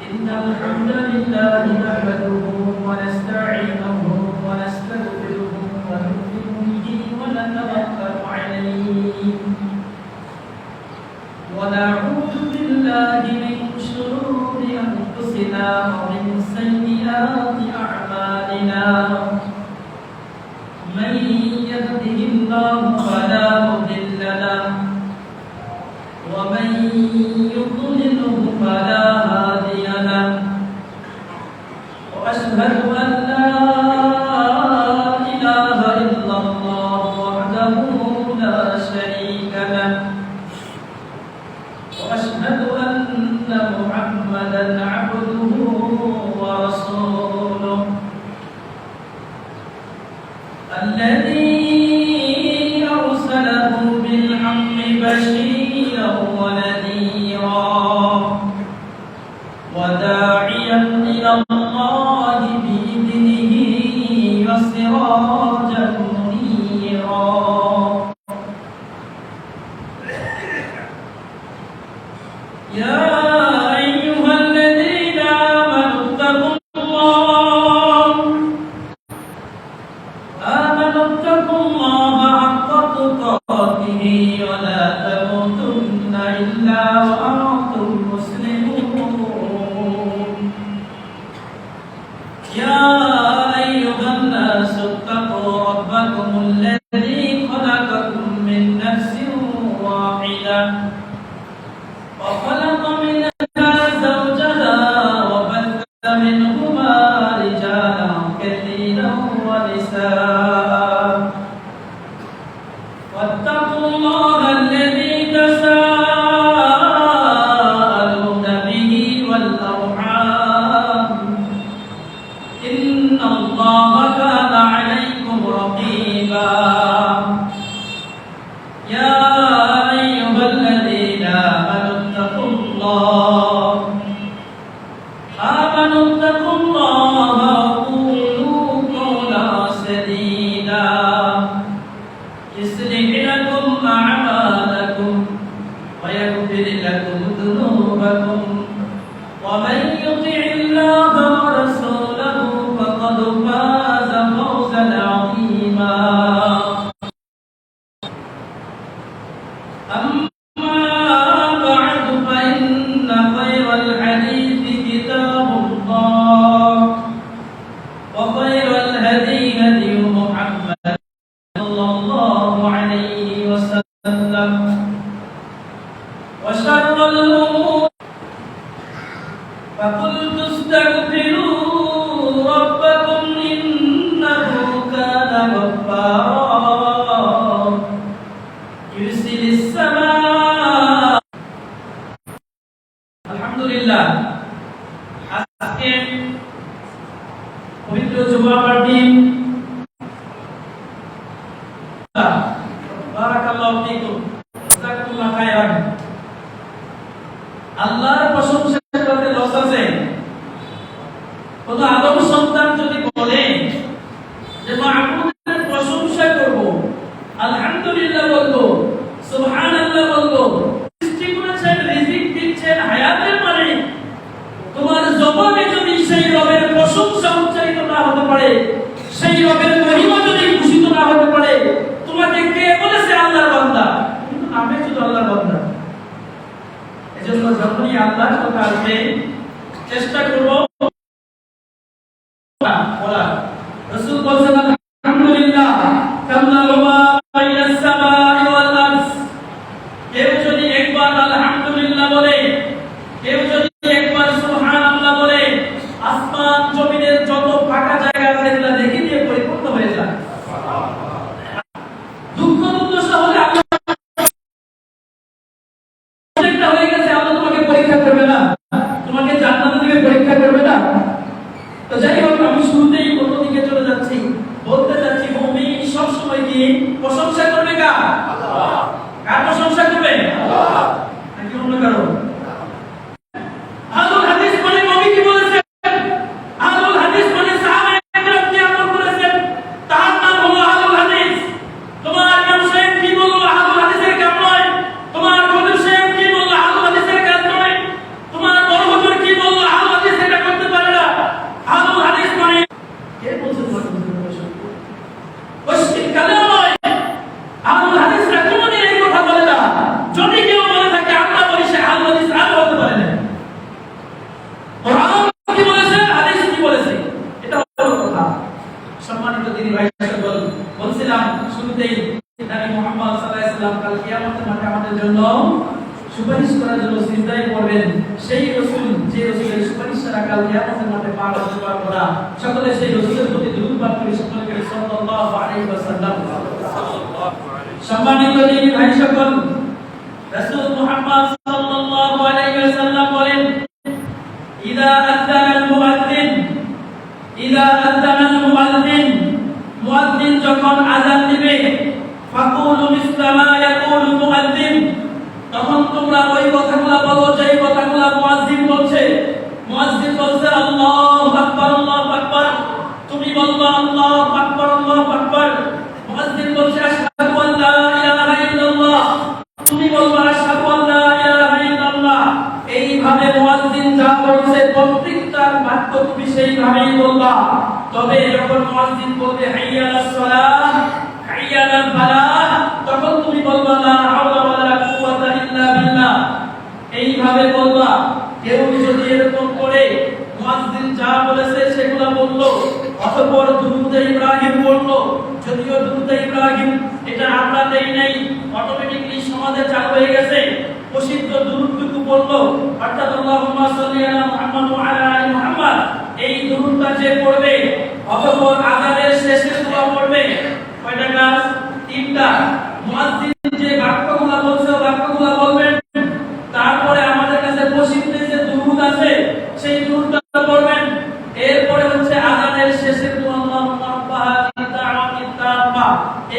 إن الحمد لله نحمده ونستعينه ونستغفره ونؤمن به ونتوكل عليه ونعوذ بالله من شرور أنفسنا ومن سيئات أعمالنا من يهده الله فلا مضل له ومن يضلله فلا هادي له وأشهد أن لا إله إلا الله وحده لا شريك له وأشهد أن محمدا عبده ورسوله الذي أرسله بالحق بشيرا ونذيرا وداعيا إلى الله بإذنه وسراجا منيرا يا أيها الذين آمنوا اتقوا الله حق تقاته ولا تموتن إلا وأنتم مسلمون يا أيها الناس اتقوا ربكم الذي خلقكم من نفس واحدة وخلق منها زوجها وبث منهما رجالا كثيرا ونساء واتقوا الله الذي تساءلون به والأرحام إن الله كان عليكم رقيبا يا أيها الذين آمنوا اتقوا الله وقولوا قولا سديدا يصلح لكم أعمالكم ويغفر لكم ذنوبكم ومن يطع الله ورسوله فقد فاز فوزا عظيما أما بعد فإن خير الحديث كتاب الله وخير الهدي هدي محمد صلى الله عليه وسلم وشر الأمور فقلت استغفروا ربكم إنه كان غفارا يرسل السماء الحمد لله আজকে পবিত্র জুমার দিন বারাকাল্লাহু ফিকুম জাযাকুল্লাহ খায়রান আল্লাহর প্রশংসা করতে লস আছে কোন আদম সন্তান যদি বলে যে মাবুদের প্রশংসা করব আলহামদুলিল্লাহ বলবো সুবহানাল্লাহ বলবো সৃষ্টি করেছেন রিজিক দিচ্ছেন হায়াতের মানে তোমার জবানে যদি সেই রবের প্রশংসা উচ্চারিত না হতে পারে সেই রবের মহিমা যদি ঘোষিত না হতে পারে তোমাকে কে বলেছে আল্লাহর বান্দা কিন্তু নামে শুধু আল্লাহর বান্দা এজন্য যখনই আল্লাহর কথা আসবে চেষ্টা করব বলা রাসূল বলেছেন আলহামদুলিল্লাহ কামলা ওয়া বাইনাস সামাই ওয়াল আরদ কেউ যদি একবার আলহামদুলিল্লাহ বলে কেউ যদি একবার সুবহানাল্লাহ বলে আসমান জমিনের যত সুপারিশ করার জন্য সিজদায় পড়বেন, সেই রাসূল যে রাসূলের সুপারিশ ছাড়া কাল কিয়ামতের মাঠে পা রাখতে পারবো না। সকলে সেই রাসূলের প্রতি দুরূদ পাঠ করি, সকলে করি সাল্লাল্লাহু আলাইহি ওয়াসাল্লাম। সম্মানিত দিনী ভাই সকল, রাসূল মুহাম্মদ সাল্লাল্লাহু আলাইহি ওয়াসাল্লাম বলেন, ইদা আযানাল মুআজ্জিন, ইদা আযানাল মুআজ্জিন, মুআজ্জিন যখন আযান দিবে, ফাকুলু মিসলা মা ইয়াকুলু মুআজ্জিন, তখন তোমরা ওই কথাগুলো বলো যেই কথাগুলো মুয়াজ্জিন বলছে। মুয়াজ্জিন বলছে আল্লাহু আকবার, আল্লাহু আকবার, তুমি বলবা আল্লাহু আকবার, আল্লাহু আকবার। মুয়াজ্জিন বলছে আশহাদু আল্লা ইলাহা ইল্লাল্লাহ, তুমি বলবা আশহাদু আল্লা ইলাহা ইল্লাল্লাহ। এইভাবে মুয়াজ্জিন যা বলছে প্রত্যেকটা বাক্য তুমি সেইভাবেই বলবা। তবে যখন মুয়াজ্জিন বলবে হাইয়া আলাস সালাহ, হাইয়া আলাল ফালাহ, তখন তুমি বলবা লা হাওলা ওয়ালা কুওয়াতা ইল্লা বিল্লাহ, এইভাবে বলবা। কেউ যদি এরকম করে মুয়াজ্জিন যা বলেছে সেগুলো বললো, অতঃপর দুরূদ ইব্রাহিম বললো, যদিও দুরূদ ইব্রাহিম এটা আমরা দেই নাই, অটোমেটিক্যালি সমাজে চালু হয়ে গেছে, প্রসিদ্ধ দুরূদটুকু বললো, অর্থাৎ আল্লাহুম্মা সাল্লি আলা মুহাম্মাদ ওয়া আলা আলি মুহাম্মাদ, এই দুরূদটা যে পড়বে, অতঃপর আযানের শেষে দোয়া পড়বে। কয়টা কাজ? তিনটা। মুয়াজ্জিন যে বাক্যগুলো বলছে বাক্যগুলো বলবেন, তারপরে আমাদের কাছে প্রসিদ্ধ যে দুরূদ আছে সেই দুরূদটা পড়বেন। এরপরে হচ্ছে আযানের শেষে দোয়া, আল্লাহুম্মা রাব্বা হাযিহি দাওয়াতিত তাম্মা।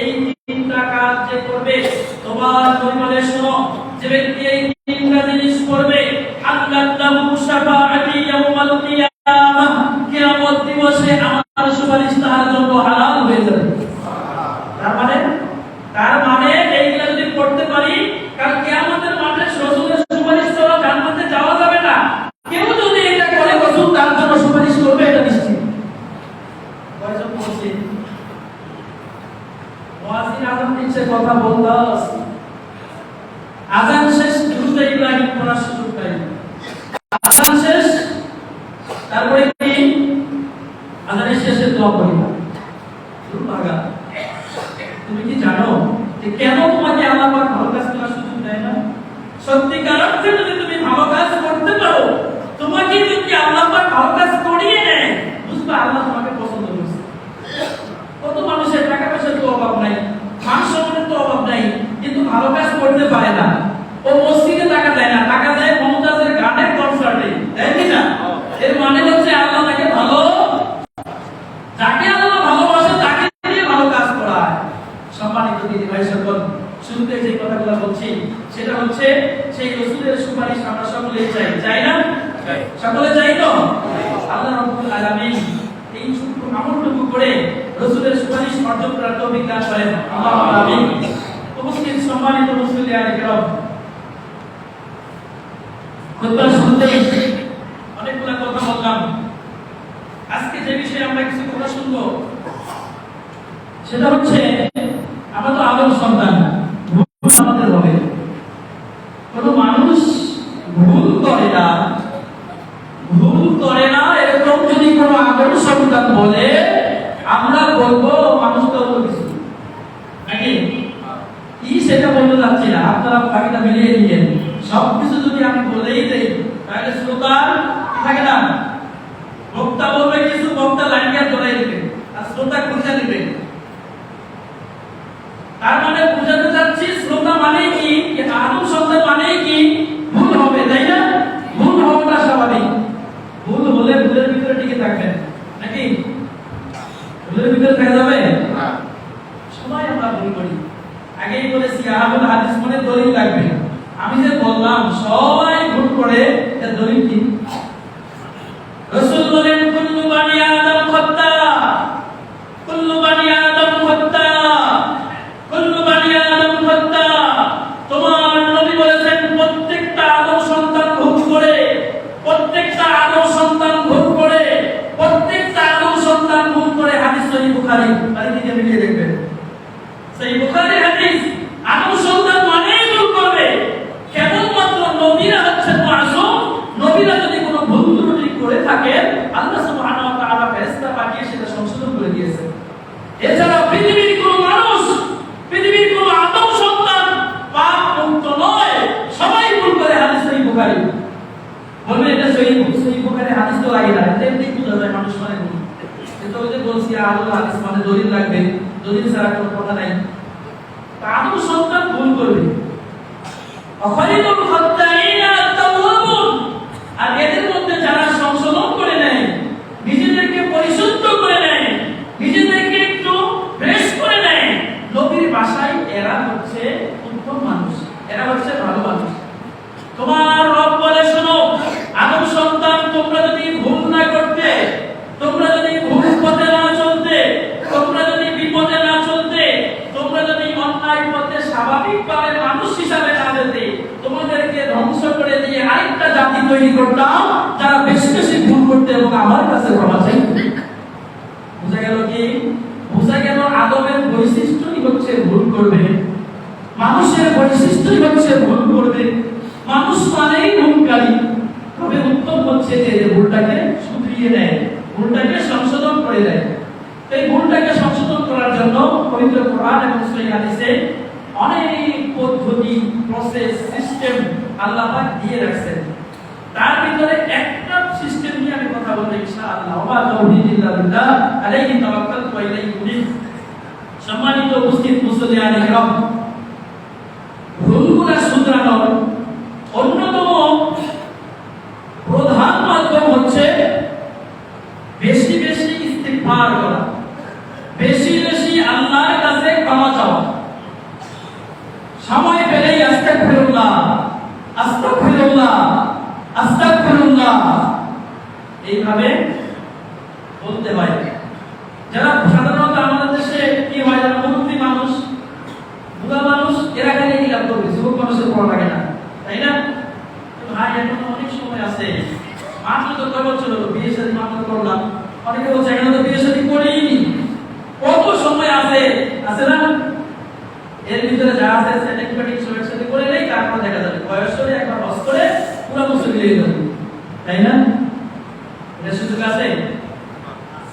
এই তিনটা কাজ যে করবে, তোমার পরিবারে শোনো, যে ব্যক্তি এই তিনটা জিনিস করবে, আল্লাহু শাফাআতি ইয়াউমাল কিয়ামাহ, কিয়ামত দিবসে আমার সুপারিশ তার জন্য হালাল হয়ে যাবে। তার মানে এইগুলা যদি করতে পারি, কারণ কিয়ামতের মাঠে রাসূলের সুপারিশ ছাড়া জান্নাতে যাওয়া যাবে না। কেউ যদি এটা করে রাসূল তার জন্য সুপারিশ করবে, এটা নিশ্চিত। কয়জন বলছি? মুয়াজ্জিন আযান দিচ্ছে, কথা বলতাস, আযান শেষ, দুরূদ ইব্রাহিম পড়ার সুযোগ নাই। আযান শেষ, তারপরে কি? আযানের শেষে দোয়া করি না। দুর্ভাগা, তুমি কি জানো যে কেন তোমাকে আল্লাহ পাক ভালো কাজ করার সুযোগ দেয় না? সত্যিকার অর্থে যদি তুমি ভালো কাজ করতে পারো, তোমাকে যদি আল্লাহ পাক ভালো কাজ করিয়ে নেয়, বুঝবা আল্লাহ তোমাকে পছন্দ করছে। কত মানুষের টাকা পয়সার তো অভাব নাই, মান সম্মানের তো অভাব নাই, কিন্তু ভালো কাজ করতে পারে না। ও মসজিদে টাকা দেয় না, টাকা দেয় মমতাজের গানের কনসার্টে, দেয় কি না? এর মানে হচ্ছে আল্লাহ তাকে ভালো, যাকে আল্লাহ ভালোবাসে তাকে দিয়ে ভালো কাজ করায়। সম্মানিত দিদি ভাই সকল, শুরুতে যে কথাগুলো বলছি সেটা হচ্ছে সেই রাসূলের সুপারিশ আমরা সকলেই চাই, চাই না? সকলে চাই তো? আল্লাহ রাব্বুল আলামিন এই ছোট্ট আমলটুকু করে রাসূলের সুপারিশ অর্জন করার তৌফিক দান করেন। আল্লাহুম্মা আমিন। উপস্থিত সম্মানিত মুসলিম কিরাম, খুতবার শুরুতে অনেকগুলো কথা বললাম। আজকে যে বিষয়ে আমরা কিছু কথা শুনবো সেটা হচ্ছে, আমরা তো আদম সন্তান, ভুল আমাদের হবে। কোন মানুষ ভুল করে না, ভুল করে না এরকম যদি কোন আদম সন্তান বলে, আমরা বলবো মানুষটা অন্য কিছু নাকি কি সেটা বলতে যাচ্ছি না, আপনারা বাকিটা মিলিয়ে নিয়েন। সবকিছু যদি আমি বলেই দেই তাহলে শ্রোতার থাকে না, বক্তা বলবে কিছু, বক্তা লাইনটা ধরাই দিবে আর শ্রোতা খুঁজে দিবে। তার মানে বুঝাতে চাচ্ছি শ্রোতা মানে কি, আদম সন্তান মানে কি ভুল হবে, তাই না? ভুল হওয়াটা স্বাভাবিক। ভুল হলে ভুলের ভিতরে টিকে থাকবেন নাকি? ভুলের ভিতরে থাকা যাবে না। সবাই আমরা ভুল করি, আগেই বলেছি আহমদ হাদিস মনে দলিল লাগবে। আমি যে বললাম সবাই ভুল করে, এর দলিল কি? রাসূল বলেন কুল্লু বানি আদম খাত্তা, কুল্লু বানি আদম খাত্তা, কুল্লু বানি আদম খাত্তা। তোমার নবী বলেছেন প্রত্যেকটা আদম সন্তান ভুল করে, প্রত্যেকটা আদম সন্তান ভুল করে, প্রত্যেকটা আদম সন্তান ভুল করে। হাদিস সহিহ বুখারী, বাড়িতে গিয়ে মিলিয়ে দেখবেন, সহিহ বুখারী হাদিস। আদম সন্তান মানেই ভুল করবে। কেবলমাত্র নবীরা হচ্ছেন মাসুম। নবীরা যদি কোনো ভুল ত্রুটি করে থাকে, আল্লাহ সুবহানাহু ওয়া তাআলা ফেরেশতা পাঠিয়ে সেটা সংশোধন করে দিয়েছেন। এছাড়া পৃথিবীর কোনো মানুষ, পৃথিবীর কোনো আদম সন্তান পাপ মুক্ত নয়, সবাই ভুল বলবে এটা সহিহ বুখারী হাদিস তো লাগে না, এমনি বুঝা যায় মানুষ মানে ভুল। কিন্তু ওই যে বলছি আদম হাদিস মানে দলিল লাগবে, দলিল ছাড়া কোনো কথা নাই। আদম সন্তান ভুল করবে, অখলিলুল খাত্তাইনা আত-তাওয়াবুন, আর এদের মধ্যে যারা সংশোধন করে নেয়, নিজেদেরকে পরিশুদ্ধ করে নেয়, নিজেদেরকে একটু ফ্রেশ করে নেয়, নবীর ভাষায় এরা হচ্ছে উত্তম মানুষ, এরা হচ্ছে ভালো মানুষ। তোমার রব বলে শোনো, আদম সন্তান তোমরা যদি ভুল না করতে, তোমরা যদি ভুল পথে না চলতে, তোমরা যদি বিপদে না চলতে, তোমরা যদি অন্যায় পথে স্বাভাবিকভাবে মানুষ হিসাবে না যেতে, তোমাদেরকে ধ্বংস করে দিয়ে আরেকটা জাতি তৈরি করতাম যারা বেশি বেশি ভুল করতে এবং আমার কাছে ক্ষমা চাইতে। বুঝা গেল কি? বুঝা গেল আদমের বৈশিষ্ট্যই হচ্ছে ভুল করবে, মানুষের বৈশিষ্ট্যই হচ্ছে ভুল করবে। মানুষ মানেই ভুলকারী, তবে উত্তম হচ্ছে যে ভুলটাকে শুধরিয়ে নেয়, ভুলটাকে সংশোধন করে দেয়। এই ভুলটাকে সংশোধন করার জন্য পবিত্র কোরআন এবং সহিহ হাদিসে অনেক পদ্ধতি, প্রসেস, সিস্টেম আল্লাহ পাক দিয়ে রাখছেন। তার ভিতরে একটা সিস্টেম নিয়ে আমি কথা বলবো ইনশাআল্লাহ। ওয়া তাওহীদ ইল্লা বিল্লাহ আলাইহি তাওয়াক্কালতু ওয়া ইলাইহি উনীব। সম্মানিত উপস্থিত মুসল্লিয়ানে কিরাম, ভুলগুলো শুধরানোর অন্যতম প্রধান মাধ্যম হচ্ছে বেশি বেশি ইস্তিগফার করা, বেশি বেশি আল্লাহর কাছে ক্ষমা চাওয়া। সময় পেলেই আস্তাগফিরুল্লাহ, আস্তাগফিরুল্লাহ, আস্তাগফিরুল্লাহ এইভাবে বলতে হয়। যারা সাধারণত আমাদের দেশে কি হয়, যারা মুরব্বী মানুষ, বুড়া মানুষ, এরা খালি কি লাভ করবে, যুবক মানুষের পড়া লাগে না, তাই না? ভাই এখন অনেক সময় আছে, মাত্র তো কয় বছর হলো বিয়ে শাদী মাত্র করলাম, অনেকে বলছে এখানে তো বিয়ে শাদী করিনি, কত সময় আছে, আছে না? এর ভিতরে যা আছে সেটিং সব একসাথে করে নেই, তারপর দেখা যাবে বয়স হলে একবার হস করে পুরো বছর মিলিয়ে যাবে, তাই না? এটা সুযোগ আছে?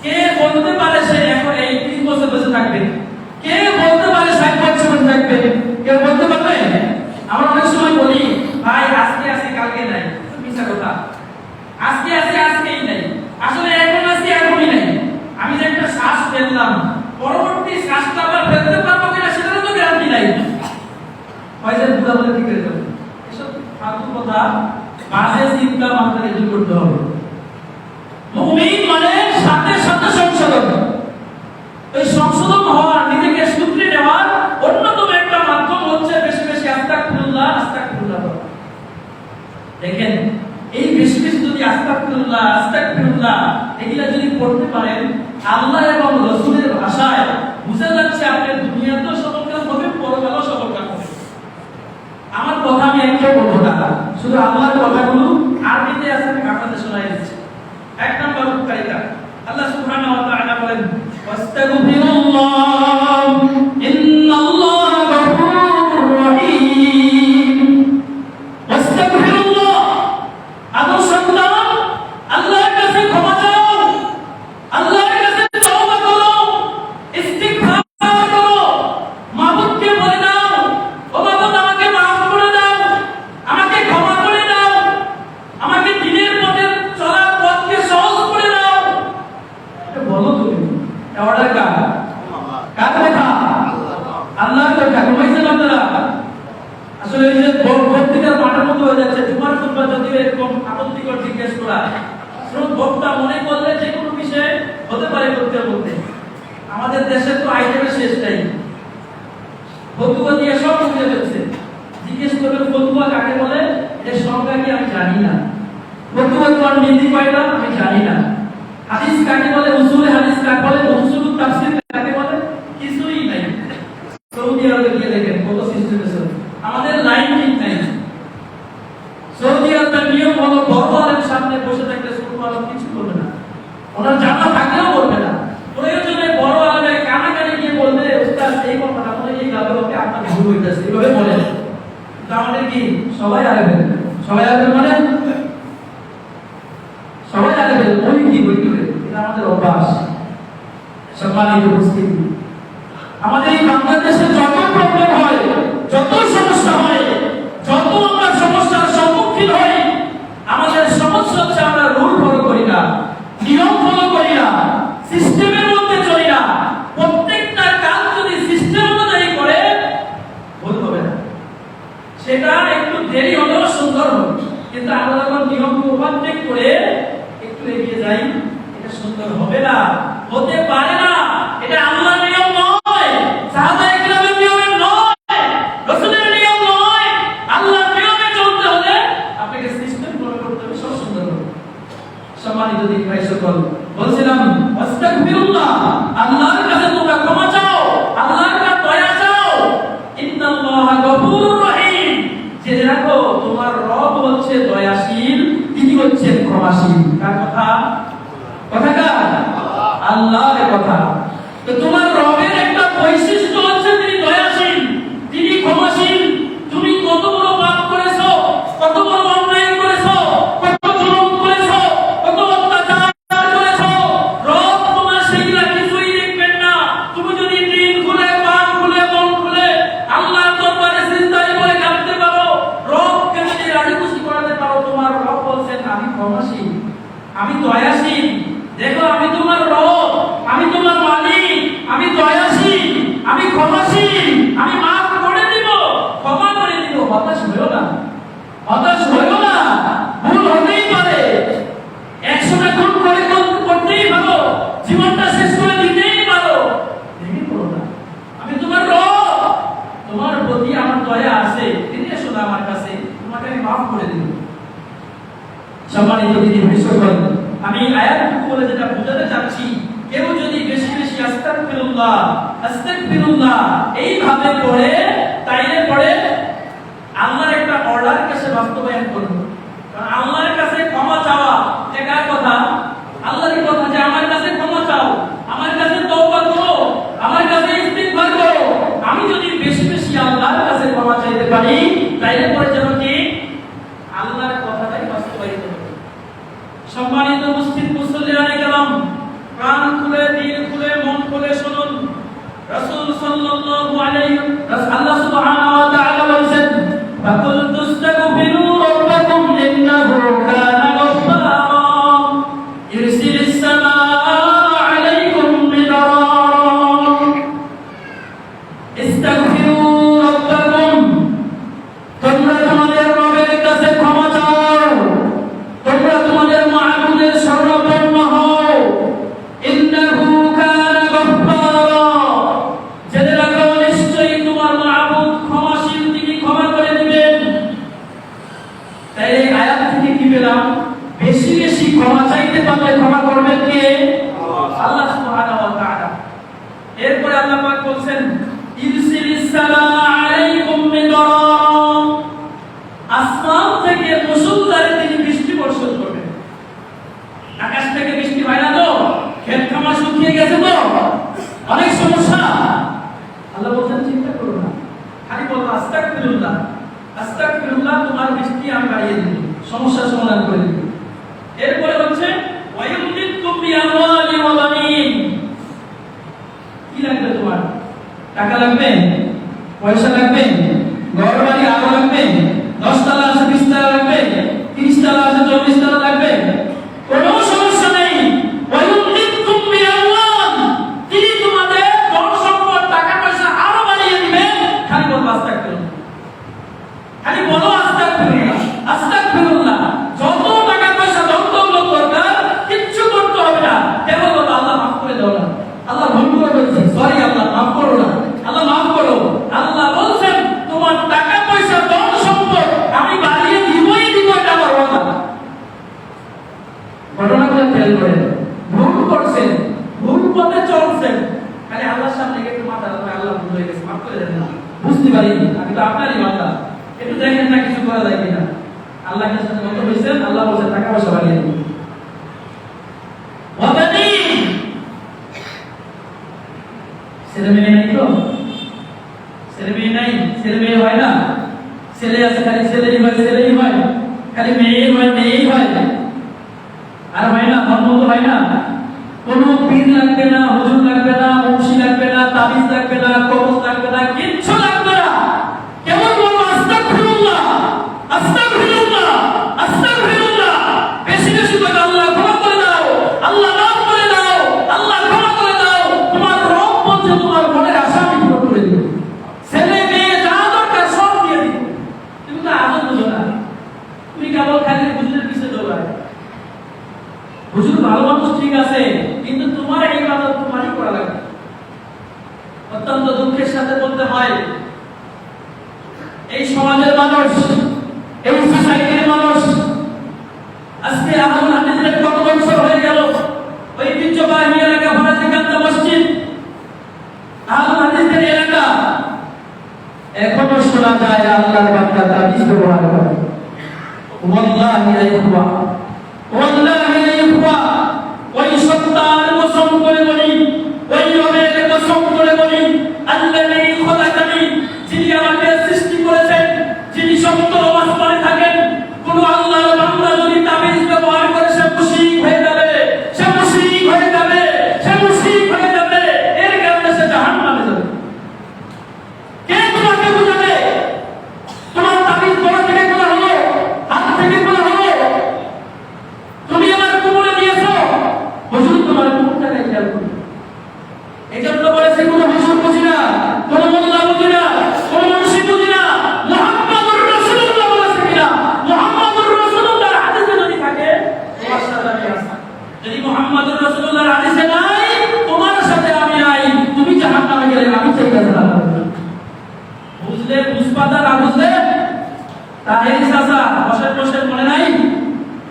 কে বলতে পারে সে এখন এই 30 বছর বেঁচে থাকবে? কে বলতে পারে 60 বছর বেঁচে থাকবে? কেউ বলতে পারবে? আমরা অনেক সময় বলি ভাই আজকে আছে কালকে নাই, মিথ্যা কথা। আজকে আছে আজকেই নাই, আসলে এখন আছে এখনই নাই। আমি যে একটা শ্বাস ফেললাম, পরবর্তী শ্বাসটা আবার ফেলতে পারবো কিনা সেটারও তো গ্যারান্টি নাই। হয়তো বুঝা বলে ঠিক করে দেবো, এসব ফালতু কথা, বাজে চিন্তা মাথায় দূর করতে হবে। মুমিন মানে সাথে সাথে সংশোধন। এই সংশোধন হওয়ার, নিজেকে শুধরে নেওয়ার অন্যতম একটা মাধ্যম হচ্ছে বেশি বেশি আস্তাগফিরুল্লাহ, আস্তাগফিরুল্লাহ। দেখেন এই বেশি বেশি যদি আস্তাগফিরুল্লাহ, আস্তাগফিরুল্লাহ এগুলা যদি পড়তে পারেন, আল্লাহ এবং রাসূলের ভাষায় বুঝা যাচ্ছে আপনার দুনিয়াতেও সফলকাম হবে, পরকালেও সফলকাম হবে। আমার কথা আমি একটাও বলবো না, শুধু আল্লাহর কথাগুলো আরবিতে আছে, আমি আপনাদের শোনাই দিচ্ছি। এক নম্বর উপকারিতা, আল্লাহ সুবহানাহু ওয়া তাআলা বলেন ওয়াস্তাগফিরুল্লাহ ইন্নাল্লাহা গফুরুর রহিম। ওয়াস্তাগফিরুল্লাহ, আদম সন্তান আল্লাহর কাছে ক্ষমা চাও, আল্লাহর কাছে তওবা করো, ইস্তিগফার করো, মাবুদকে বলে দাও ও মাবুদ আমাকে মাফ করে দাও, আমাকে ক্ষমা করে দাও, আমাকে দ্বীনের পথে চলার পথকে সহজ করে দাও। এটা বলো তুমি, অর্ডার কার? কার কথা? আল্লাহর কথা। ঘুমাইছেন আপনারা? আসলে এই যে বক্তৃতার মাঠের মতো হয়ে যাচ্ছে, জুমার খুতবা যদিও এরকম আপত্তিকর জিজ্ঞেস করা, শ্রোত বক্তা মনে করলে যে কোনো বিষয়ে হতে পারে করতে বলতে। আমাদের দেশে তো আইটেমের শেষ নাই, ফতুয়া দিয়ে সব বুঝে ফেলছে। জিজ্ঞেস করবেন ফতুয়া কাকে বলে, এর সংজ্ঞা কি আমি জানি না, ফতুয়া কোন নীতি কয়টা আমি জানি না, হাদিস কাকে বলে, উসুলে হাদিস কাকে বলে, উসুলুত তাফসীর কাকে বলে, কিছুই নাই। সৌদি আরবে গিয়ে দেখেন কত সিস্টেম আছে, আমাদের লাইন ঠিক নাই। সৌদি আরবের নিয়ম হলো বড় আলের সামনে বসে থাকলে ছোট আলেম কিছু করবে না, ওনার জানা থাকলেও বলবে না। প্রয়োজনে বড় আলেমের কানাকানি গিয়ে বলবে উস্তাদ এই কথাটা বলে এই ভাবে ওকে আপনার ভুল হইতাছে, এইভাবে বলে। কিন্তু আমাদের কি সবাই আলেম, সবাই আলেম মানে সবাই আলেম, ওই কি বইবে, এটা আমাদের অভ্যাস। সম্মানিত উপস্থিতি, আমাদের এই বাংলাদেশে যত প্রবলেম হয়, যত সমস্যা হয়, যত আমরা সমস্যার সম্মুখীন হই, আমাদের করে একটু এগিয়ে যাই, এটা সুন্দর হবে না, হতে পারে না, এটা আল্লাহর নিয়ম নয়, সাহাবায়ে কেরামের নিয়ম নয়, রাসূলের নিয়ম নয়। আল্লাহর নিয়মে চলতে হলে আপনাকে সিস্টেম ফলো করতে হবে, সব সুন্দর হবে। সম্মানিত দিন ভাই সকল, বলছিলাম আস্তাগফিরুল্লাহ, আল্লাহর কাছে তোমরা ক্ষমা চাও, আল্লাহর কাছে দয়া চাও। ইন্নাল্লাহা গফুরুর রহিম, জেনে রাখো তোমার রব হচ্ছে দয়াশীল, তিনি হচ্ছেন ক্ষমাশীল। কার কথা? কথা কার? আল্লাহর কথা। তো তোমার রবের একটা বৈশিষ্ট্য হচ্ছে তিনি দয়াশীল, তিনি ক্ষমাশীল। তুমি কত বড় পাপ করেছো, কত বড় অন্যায় করেছো, কত জুলুম করেছো, কত অত্যাচার করেছো, রব তোমার সেগুলা কিছুই দেখবেন না। তুমি যদি দিল খুলে, কান খুলে, মন খুলে আল্লাহর দরবারে সিজদায় পড়ে কাঁদতে পারো, রবকে যদি রাজি খুশি করাতে পারো, তোমার রব বলছেন আমি ক্ষমাশীল, আমি দয়াশীল। দেখো আমি তোমার রব, আমি তোমার মালিক, আমি দয়াশীল, আমি ক্ষমাশীল, আমি মাফ করে দিব, ক্ষমা করে দিব। হতাশ হইও না, হতাশ হইও না, ভুল হতেই পারে, 100টা খুন করে করতেই পারো, জীবনটা শেষ করে দিতেই পারো, ভেঙে পড়ো না। আমি তোমার রব, তোমার প্রতি আমার দয়া আছে, ফিরে এসো না আমার কাছে, তোমাকে আমি মাফ করে দিব। সম্মানিত দিদি ভাই সকল, আমি আয়াতটুকু বলে যেটা বোঝাতে চাচ্ছি, কেউ যদি বেশি বেশি আস্তাগফিরুল্লাহ আস্তাগফিরুল্লাহ এইভাবে পড়ে, তাইলে পড়ে আল্লাহর একটা অর্ডার কাছে বাস্তবায়ন করবে। কারণ আল্লাহর কাছে ক্ষমা চাওয়া এটা কার কথা? আল্লাহর কথা, যে আমার কাছে ক্ষমা চাও, আমার কাছে তওবা করো, আমার কাছে ইস্তিগফার করো। আমি যদি বেশি বেশি আল্লাহর কাছে ক্ষমা চাইতে পারি, তাইলে পরে যেন কি আল্লাহর কথাটাই বাস্তবায়িত হবে। সম্মানিত মুসলিম মুসল্লিয়ানে কেরাম, কান খুলে, দিল খুলে, মন খুলে শুনুন। রাসূল সাল্লাল্লাহু আলাইহি আল্লাহ সুবহানাহু ওয়া তাআলা বলেন, ফাকুল তুস্তাগফিরু রাব্বাকুম ইন্নাহু কানা গাফফারা ইরসিলিস সামাআ আলাইকুম মিদরারা। ইস্তাগফিরু রাব্বাকুম, তোমরা তোমাদের রবের কাছে ক্ষমা চাও, তোমরা তোমাদের মাবুদের শরণাপন্ন হও। ইন্নাহু কানা গাফফারা, জেনে রাখো নিশ্চয়ই তোমার মাবুদ ক্ষমাশীল, তিনি ক্ষমা করে দিবেন। তাই এই আয়াত থেকে কি পেলাম? বেশি বেশি ক্ষমা চাইতে পারলে ক্ষমা করবেন কে? আল্লাহ সুবহানাহু ওয়া তাআলা। এরপরে আল্লাহ পাক বলছেন, ইরসিলিস সামাআ আলাইকুম মিদরারা, আসমান থেকে মুষলধারে তিনি বৃষ্টি বর্ষণ করবেন। আকাশ থেকে বৃষ্টি হয় না তো? ক্ষেত খামার শুকিয়ে গেছে তো? অনেক সমস্যা। আল্লাহ বলছেন চিন্তা করো না, খালি বলো আস্তাগফিরুল্লাহ আস্তাগফিরুল্লাহ, তোমার বৃষ্টি আমি বাড়িয়ে দিব, সমস্যার সমাধান করে দিব। এরপরে হচ্ছে ওয়ায়ুমদিদকুম বিআমওয়ালি ওয়া বানিন। কি লাগবে তোমার? টাকা লাগবে, পয়সা লাগবে, ঘর বাড়ি আরো লাগবে, 10 তলা আছে 20 তলা লাগবে, 30 তলা আছে 40 তলা লাগবে, কোনো সমস্যা নেই। ওয়ায়ুমদিদকুম বিআমওয়াল, তিনি তোমাদের ধন সম্পদ, টাকা পয়সা আরো বাড়িয়ে দিবেন। খালি বলো আস্তাগফিরুল্লাহ, খালি বলো আস্তাগফিরুল্লাহ আস্তাগফিরুল্লাহ। যত টাকা পয়সা, যত লোক দরকার, কিচ্ছু করতে হবে না, কেবল বলো আল্লাহ মাফ করে দাও না, আল্লাহ ভুল করে ফেলছি, সরি আল্লাহ মাফ করো না, আল্লাহ মাফ করো। আল্লাহ বলছেন তোমার টাকা পয়সা, ধন সম্পদ আমি বাড়িয়ে দিবই দিব, এটা আমার ওয়াদা। ঘটনাগুলো খেয়াল করেন, ভুল করছেন, ভুল পথে চলছেন, খালি আল্লাহর সামনে একটু মাথা রাখবেন, আল্লাহ ভুল হয়ে গেছে, মাফ করে দেন না, বুঝতে পারিনি, আমি তো আপনারই বান্দা, একটু দেখেন না কিছু করা যায় কিনা। আল্লাহর কাছে কত হয়েছেন, আল্লাহ বলছেন টাকা পয়সা বাড়িয়ে দিন। ওয়াদানি, ছেলে মেয়ে নাই তো? ছেলে মেয়ে নাই, ছেলে মেয়ে হয় না, ছেলে আছে খালি ছেলেই হয়, ছেলেই হয়, খালি মেয়েই হয়, মেয়েই হয়, আর হয় না, ধর্মত হয় না। কোনো পীর লাগবে না, হুজুর লাগবে না, মুফতি লাগবে না, তাবিজ লাগবে না, কবজ লাগবে না, কিচ্ছু লাগবে না। কেবল বলবো আস্তাগফিরুল্লাহ আস্তাগফিরুল্লাহ আস্তাগফিরুল্লাহ। বেশি বেশি করে আল্লাহ ক্ষমা করে দাও, আল্লাহ মাফ করে দাও, আল্লাহ ক্ষমা করে দাও। তোমার রব বলছে তোমার মনের আশা আমি পূরণ করে দিব, ছেলে মেয়ে যা দরকার সব দিয়ে দিব। তুমি তো আদর বুঝো না, তুমি কেবল খালি হুজুরের পিছে দৌড়ায়, হুজুর ভালো মানুষ ঠিক আছে, কিন্তু তোমার এই ইবাদত তোমারই করা লাগবে। অত্যন্ত দুঃখের সাথে বলতে হয়, এই সমাজের মানুষ, এই সোসাইটির মানুষ আজকে আহমদ হাদিসের কত বছর হয়ে গেল, ঐতিহ্যবাহী এলাকা ফরাজিকান্দা মসজিদ আহমদ হাদিসের এলাকা, এখনো শোনা যায় আল্লাহর বান্দা তাবিজ ব্যবহার করে। ওয়াল্লাহি লা ইখওয়া, ওয়াল্লাহি লা ইখওয়া, ওই সত্তার কসম করে বলি, ওই রবের কসম করে বলি, আল্লাযী খলাকানি, যিনি আমাকে সৃষ্টি করেছেন, যিনি সমস্ত আসমানে থাকেন, কোন আল্লাহর বান্দা যদি তাবিজ ব্যবহার করে সে মুশরিক হয়ে যাবে, সে মুশরিক হয়ে যাবে, সে মুশরিক হয়ে যাবে, এর কারণে সে জাহান্নামে যাবে। কে তোমাকে বুঝাবে? তোমার তাবিজ গলা থেকে খোলা হলো, হাত থেকে খোলা হলো, তুমি আমার কোমরে দিয়েছো, হুজুর তোমার কোমরটাকে খেয়াল করো। এই জন্য বলেছে কোন হুজুর বুঝি না, কোন মোল্লা বুঝি না, কোন মুন্সি বুঝি না, মুহাম্মাদুর রাসূলুল্লাহ বলেছে কিনা? মুহাম্মাদুর রাসূলুল্লাহর হাদিসে যদি থাকে তোমার সাথে আমি আছি, যদি মুহাম্মাদুর রাসূলুল্লাহর হাদিসে নাই তোমার সাথে আমি নাই, তুমি জাহান্নামে গেলে আমি চলে যাব। বুঝলে বুঝপাতা, না বুঝলে তাহেরি চাচা বসের বসের মনে নাই,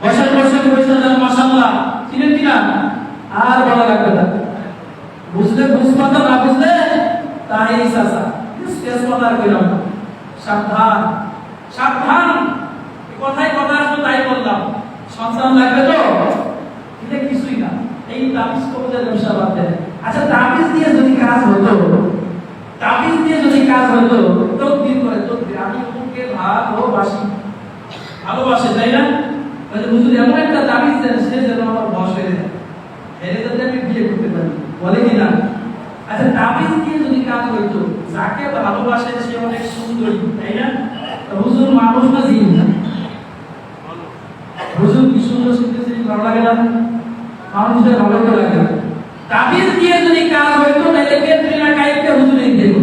বসের বসের কইছেন মাশাআল্লাহ, চিনেন কিনা? আর বলা লাগবে না। বুঝলে বুঝপাতা, না বুঝলে তাহেরি চাচা, স্টেজ কথার কইলাম, সাবধান সাবধান, কথাই কথা আসবে তাই বললাম। সন্তান লাগবে তো, এটা কিছুই না, এই তাবিজ কবজের ব্যবসা বাদ দেন। আচ্ছা তাবিজ দিয়ে যদি কাজ হতো, তাবিজ দিয়ে যদি কাজ হতো, তকদির করে তকদির, আমি ওকে ভালোবাসি, ভালোবাসে তাই না? মানে হুজুর এমন একটা তাবিজ দেন সে যেন আমার বশ হয়ে যায়, এর যাতে আমি বিয়ে করতে পারি, বলে কি না? আচ্ছা তাবিজ দিয়ে যদি কাজ হইতো, যাকে ভালোবাসে সে অনেক সুন্দরী তাই না? হুজুর মানুষ না জিন? হুজুর কি সুন্দর শুনতেছি, ভালো লাগে না? মানুষদের ভালো লাগে না। তাবিজ দিয়ে যদি কাজ হইতো তাহলে ক্যাটরিনা কাইফকে হুজুরে দিত।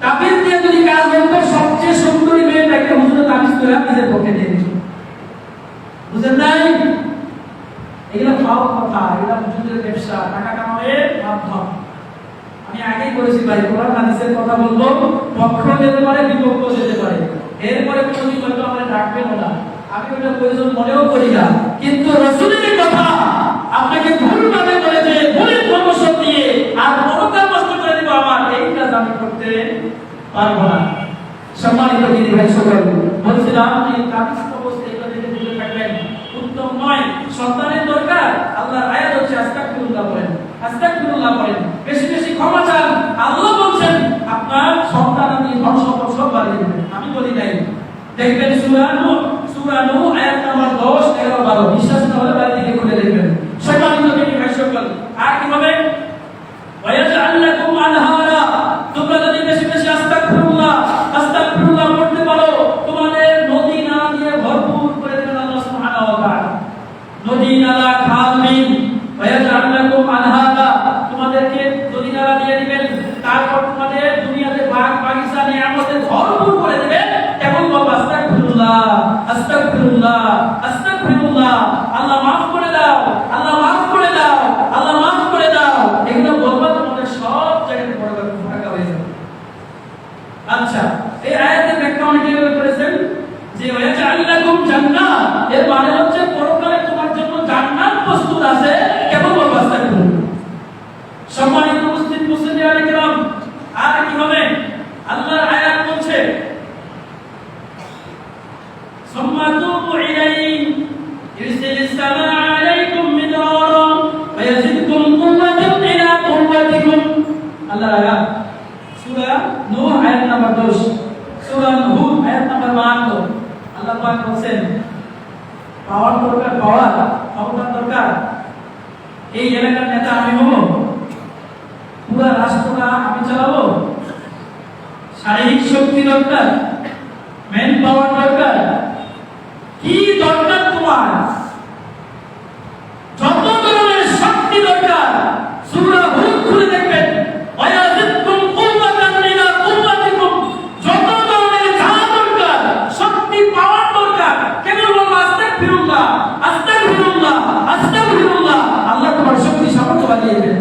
তাবিজ দিয়ে যদি কাজ হইতো সবচেয়ে সুন্দরী মেয়েটাকে হুজুরে তাবিজ করে নিজের পক্ষে দিয়ে দিত। বুঝেন নাই? এগুলা ফাও কথা, এগুলা হুজুরের ব্যবসা, টাকা কামানোর মাধ্যম। আমি আগেই বলেছি ভাই, কোরআন হাদিসের কথা বলবো, পক্ষ যেতে পারে, বিপক্ষ যেতে পারে, এরপরে কোনোদিন হয়তো আমরা ডাকবেন না, আমি ওটা প্রয়োজন মনেও করি না, কিন্তু রাসূলের কথা আপনাকে ভুলভাবে বলে যে ভুলের প্রমোশন দিয়ে আর মনোকার নষ্ট করে দিব, আমার এই কাজ আমি করতে পারবো না। সম্মানিত দিদি ভাই সকল, বলছিলাম এই তাবিজ অবস্থা এটা থেকে দূরে থাকবেন উত্তম নয়। সন্তানের দরকার, আল্লাহর আয়াত হচ্ছে আস্তাগফিরুল্লাহ বলেন, আস্তাগফিরুল্লাহ বলেন, বেশি বেশি ক্ষমা চান। আল্লাহ বলছেন আপনার সন্তান আপনি ধন সম্পদ সব বাড়িয়ে দেবেন, আমি বলি নাই। দেখবেন সূরা নূহ আয়াত নাম্বার 10, 11, 12, বিশ্বাস না হলে বাইরে থেকে খুলে দেখবেন। সম্মানিত দিদি ভাই সকল, আর কি হবে? ওয়ায়াজআল লাকুম আনহারা, তোমরা যদি বেশি বেশি আস্তাগফিরুল্লাহ আস্তাগফিরুল্লাহ পড়তে পারো, তোমাদের নদী নালা দিয়ে ভরপুর করে দেবেন আল্লাহ সুবহানাহু ওয়া তাআলা। নদী নালা, খাল বিল, ওয়ায়াজআল লাকুম আনহারা, তোমাদেরকে নদী নালা দিয়ে দিবেন, তারপর তোমাদের দুনিয়াতে বাগ বাগিচা নিয়ামতে ভরপুর করে দিবেন। এখন বলবো আস্তাগফিরুল্লাহ আস্তাগফিরুল্লাহ আস্তাগফিরুল্লাহ, আল্লাহ মাফ করে দাও, আল্লাহ মাফ করে দাও, আল্লাহ মাফ করে দাও, এগুলো বলবা তোমাদের সব জায়গাতে বড় বড় ফাঁকা হয়ে যাবে। আচ্ছা, এই আয়াতের ব্যাখ্যা অনেকে করেছেন যে ওয়াজআল লাকুম জান্নাত, এর মানে হচ্ছে পরকালে তোমার জন্য জান্নাত প্রস্তুত আছে, কেবল বলবা আস্তাগফিরুল্লাহ। সম্মানিত উপস্থিত মুসলিম আলাইকুম, আর কি হবে? আল্লাহর আয়াত বলছে সুম্মা তুবু ইলাইহি ইরসিলিস সামাআ আলাইকুম মিদরারা ওয়া ইয়াজিদকুম কুওয়াতান ইলা কুওয়াতিকুম। আল্লাহর আয়াত সূরা নূহ আয়াত নাম্বার 10, সূরা হুদ আয়াত নাম্বার 52। আল্লাহ পাক বলেন পাওয়ার দরকার, ক্ষমতা দরকার। এই এলাকার নেতা আমি হব, পুরো রাষ্ট্রটা আমি চালাবো, শারীরিক শক্তি দরকার, ম্যান পাওয়ার দরকার, কি দরকার তোমার? যত ধরনের শক্তি দরকার সূরা হুদ খুলে দেখবেন, ওয়ায়াজিদকুম কুওয়াতান ইলা কুওয়াতিকুম, যত ধরনের যা দরকার, শক্তি পাওয়ার দরকার, কেবল বলবো আস্তাগফিরুল্লাহ আস্তাগফিরুল্লাহ বানিয়ে দেন।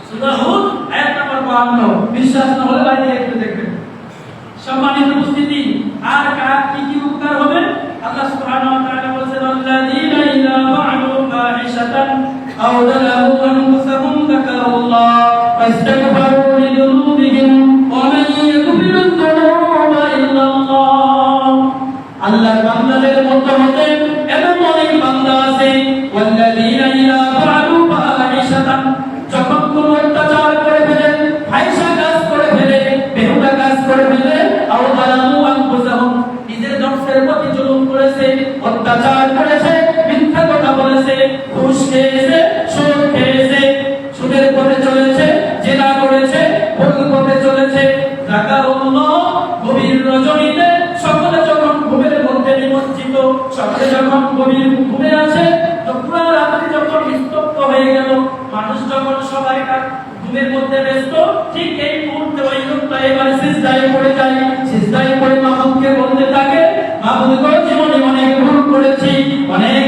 সূরা হুদ আয়াত নম্বর 52, বিশ্বাস না হলে বাইরে একটু দেখবেন। সম্মানিত উপস্থিতি, আর কার কি কি উপকার হবে? আল্লাহ সুবহানাহু ওয়া তাআলা বলেছেন, আল্লাযীনা ইযা ফাআলু ফাহিশাতান আও যালামু আনফুসাহুম যাকারুল্লাহ ফাস্তাগফিরু লিযুনুবিহিম ওয়া মান ইয়াগফিরুয যুনুবা ইল্লাল্লাহ। আল্লাহর বান্দাদের মধ্য হতে এমন অনেক বান্দা আছে, ওয়াল্লাযীনা ইযা ফাআলু ফাহিশাতান, যখন কোন অত্যাচার করে ফেলে, ফাহিশা কাজ করে ফেলে, বেহুদা কাজ করে ফেলে, আও যালামু আনফুসাহুম, নিজের নফসের প্রতি জুলুম করেছে, অত্যাচার করেছে, মিথ্যা কথা বলেছে, ঘুষ খেয়েছে, সুদ খেয়েছে, সুদের পথে চলেছে, জিনা করেছে, ভুল পথে চলেছে, যাকারুল্লাহ, গভীর রজনীতে সকলে যখন ঘুমের মধ্যে নিমজ্জিত, সকলে যখন গভীর ঘুমে আছে, পুরো রাত্রি যখন নিস্তব্ধ হয়ে গেল, মানুষ যখন সবাই ঘুমের মধ্যে ব্যস্ত, ঠিক এই মুহূর্তে ওই লোকটা এবার সিজদায় পড়ে যায়। সিজদায় পড়ে মাহবুবকে বলতে থাকে, মাহবুব গো, জীবনে অনেক ভুল করেছি, অনেক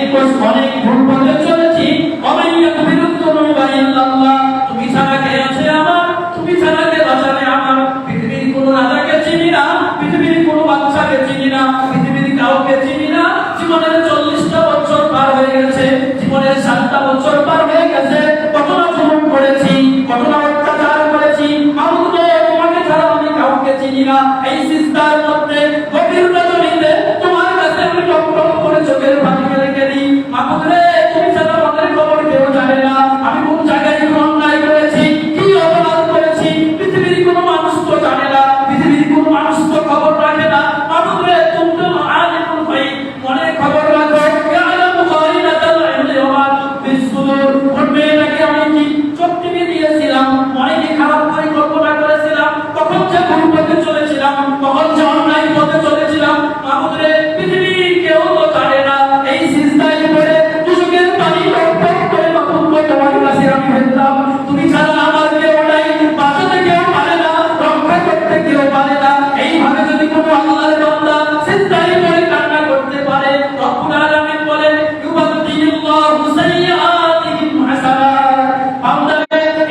ভুল পথে চলেছি, অমাইয়া কবিরুদ যুনুবা ইল্লাল্লাহ, তুমি ছাড়া কে আছে আমার, তুমি ছাড়া কে বাঁচাবে আমার, পৃথিবীর কোনো রাজাকে চিনি না, পৃথিবীর কোনো বাচ্চাকে চিনি না, পৃথিবীর কাউকে চিনি না, জীবনের 40টা বছর পার হয়ে গেছে, জীবনের 7টা বছর পার হয়ে গেছে, কত না জুলুম করেছি, কত না অত্যাচার করেছি, মাহবুব গো, তোমাকে ছাড়া আমি কাউকে চিনি না। এই সিজদার মধ্যে গভীর রজনীতে তোমার কাছে আমি টপ টপ করে চোখের পানি ফেলে গেলি, মাহবুব রে, তুমি ছাড়া আমাদের খবর কেউ জানে না, আমি কোন জায়গায় কোন অন্যায় করেছি, কি অপরাধ করেছি, পৃথিবীর কোনো মানুষ তো জানে না, পৃথিবীর কোনো মানুষ তো খবর রাখে না, মাহবুব রে, তুমি তো আলিমুল গায়ব, মনে খবর রাখো, ইয়ালামু খায়িনাতাল আইনি ওয়া মা তুখফিস সুদূর, বলবে নাকি আমি কি চোখ টিপে দিয়েছিলাম, মনে কি খারাপ পরিকল্পনা করেছিলাম, কখন যে ভুল পথে চলেছিলাম, কখন যে অন্যায় পথে চলেছিলাম, মাহবুব রে, পৃথিবীর কেউ তো জানে না। এই সিজদায় পড়ে চোখের পানি টপ টপ করে মাহবুব গো, তোমার কাছে আমি ফেললাম, তুমি ছাড়া আমার কেউ নাই, বাঁচাতে কেউ পারে না, রক্ষা করতে কেউ পারে না। এইভাবে যদি কোনো আল্লাহর বান্দা সিজদায় পড়ে কান্না করতে পারে, রব্বুল আলামিন বলেন, ইউবাদদিলুল্লাহু সাইয়্যাতিহিম হাসানাত, বান্দা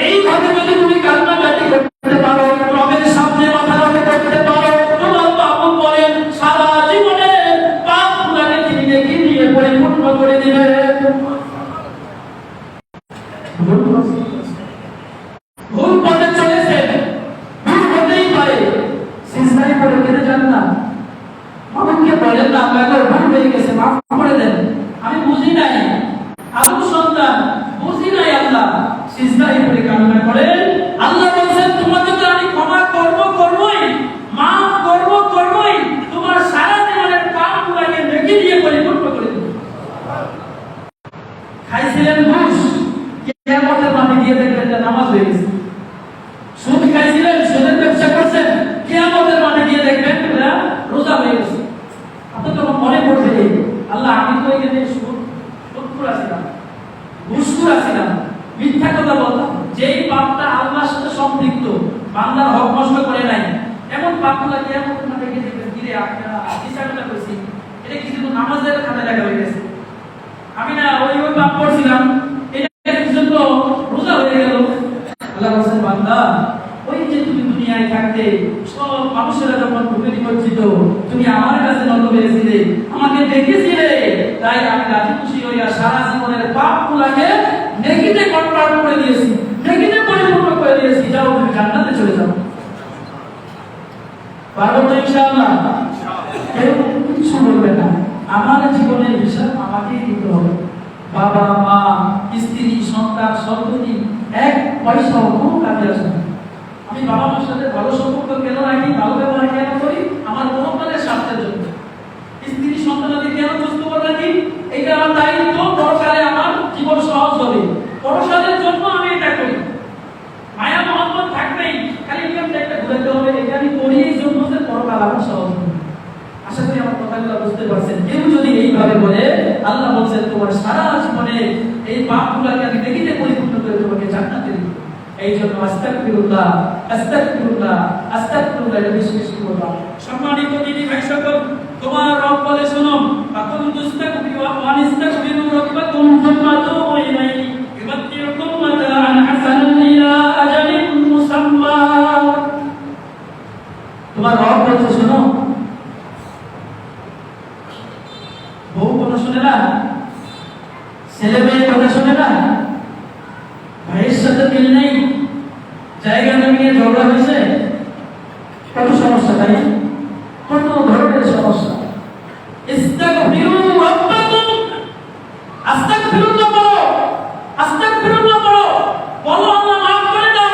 এইভাবে যদি তুমি কান্নাকাটি করতে পারো, রবের সামনে মাথা নত করতে পারো, তোমার মাহবুব বলেন সারা জীবনের পাপগুলোকে তিনি নেকি দিয়ে পরিপূর্ণ করে দিবেন। ভুল পথে চলেছেন, ভুল হতেই পারে, সিজদায় পড়ে কেঁদে যান না, মাহবুবকে বলেন না, আল্লাহ গো, ভুল হয়ে গেছে, মাফ করে দেন, আমি বুঝি নাই, আদম সন্তান বুঝি নাই, আল্লাহ, সিজদায় পড়ে কান্না করেন। আল্লাহ বলেন, তোমাকে তো আমি ক্ষমা করবই, মাফ করবই, তোমার সারা জীবনের পাপগুলোকে নেকি দিয়ে পরিপূর্ণ করে দেব। খাইছিলেন ঘুষ, কিয়ামতের মাঠে গিয়ে দেখবেন যে নামাজ হয়ে গেছে। সুদ খাইছিলেন, সুদের ব্যবসা করছেন, কিয়ামতের মাঠে গিয়ে দেখবেন রোজা হয়ে গেছে। আপনার তখন মনে পড়বে, আল্লাহ, আমি তো এখানে সুদখোর আছিলাম, ঘুষখোর আছিলাম, মিথ্যা কথা বলতাম, যেই পাপটা আল্লাহর সাথে সম্পৃক্ত, বান্দার হক নষ্ট করে নাই, এমন পাপগুলো কিয়ামতের মাঠে গিয়ে দেখবেন, গিরে আপনারা বিচারটা করেছি, এটা কি শুধু নামাজের খাতায় লেখা হয়ে গেছে, আমি না ওই পাপ করছিলাম, এটা কিছু তো রোজা হয়ে গেল। আল্লাহ বলেন, বান্দা, ওই যে তুমি দুনিয়ায় থাকতে সব মানুষেরা যখন ঘুমে নিমজ্জিত, তুমি আমার কাছে নত হয়েছিলে, আমাকে দেখেছিলে, তাই আমি রাজি খুশি হইয়া সারা জীবনের পাপগুলোকে নেকিতে কনভার্ট করে দিয়েছি, নেকিতে পরিপূর্ণ করে দিয়েছি, যাও তুমি জান্নাতে চলে যাও। পারবো তো ইনশাআল্লাহ? কেউ কিছু বলবে না, আমার জীবনের হিসাব আমাকেই দিতে হবে। বাবা মা স্ত্রী সন্তান সন্ততি এক পয়সাও কোনো কাজে আসে না। আমি বাবা মার সাথে ভালো সম্পর্ক কেন রাখি, ভালো ব্যবহার কেন করি, আমার মনোকালের স্বার্থের জন্য। স্ত্রী সন্তানাদি কেন বুঝতে রাখি, এটা আমার দায়িত্ব, পরকালে আমার জীবন সহজ হবে, পরকালের জন্য আমি এটা করি। মায়া মহব্বত থাকবেই, খালি নিয়মটা একটা ঘুরাতে হবে, এটা আমি করি এই জন্য যে পরকাল আমার সহজ হবে। আশা করি আমার কথাগুলো বুঝতে পারছেন। কেউ যদি এইভাবে বলে, আল্লাহ বলছেন তোমার সারা জীবনে এই পাপগুলোকে আমি দেখিতে পরিপূর্ণ করে তোমাকে জান্নাতে দিব। এই জন্য আস্তাগফিরুল্লাহ, আস্তাগফিরুল্লাহ, আস্তাগফিরুল্লাহ এটা বেশি বেশি বলবা। সম্মানিত দিনী ভাই সকল, তোমার রব বলে শুনো, আকুল দুস্তাগফিরু ওয়া আনিস্তাগফিরু রাব্বাকুম সুম্মা তুবু ইলাইহি ইউমাত্তিউকুম ছেলে মেয়ে কথা শোনে না, ভাইয়ের সাথে মিল নেই, জায়গা নিয়ে ঝগড়া হয়েছে, কত সমস্যা তাই না? কত ধরনের সমস্যা। ইস্তাগফিরু রাব্বাকুম, আস্তাগফিরুল্লাহ বলো, আস্তাগফিরুল্লাহ বলো, বলো আল্লাহ মাফ করে দাও,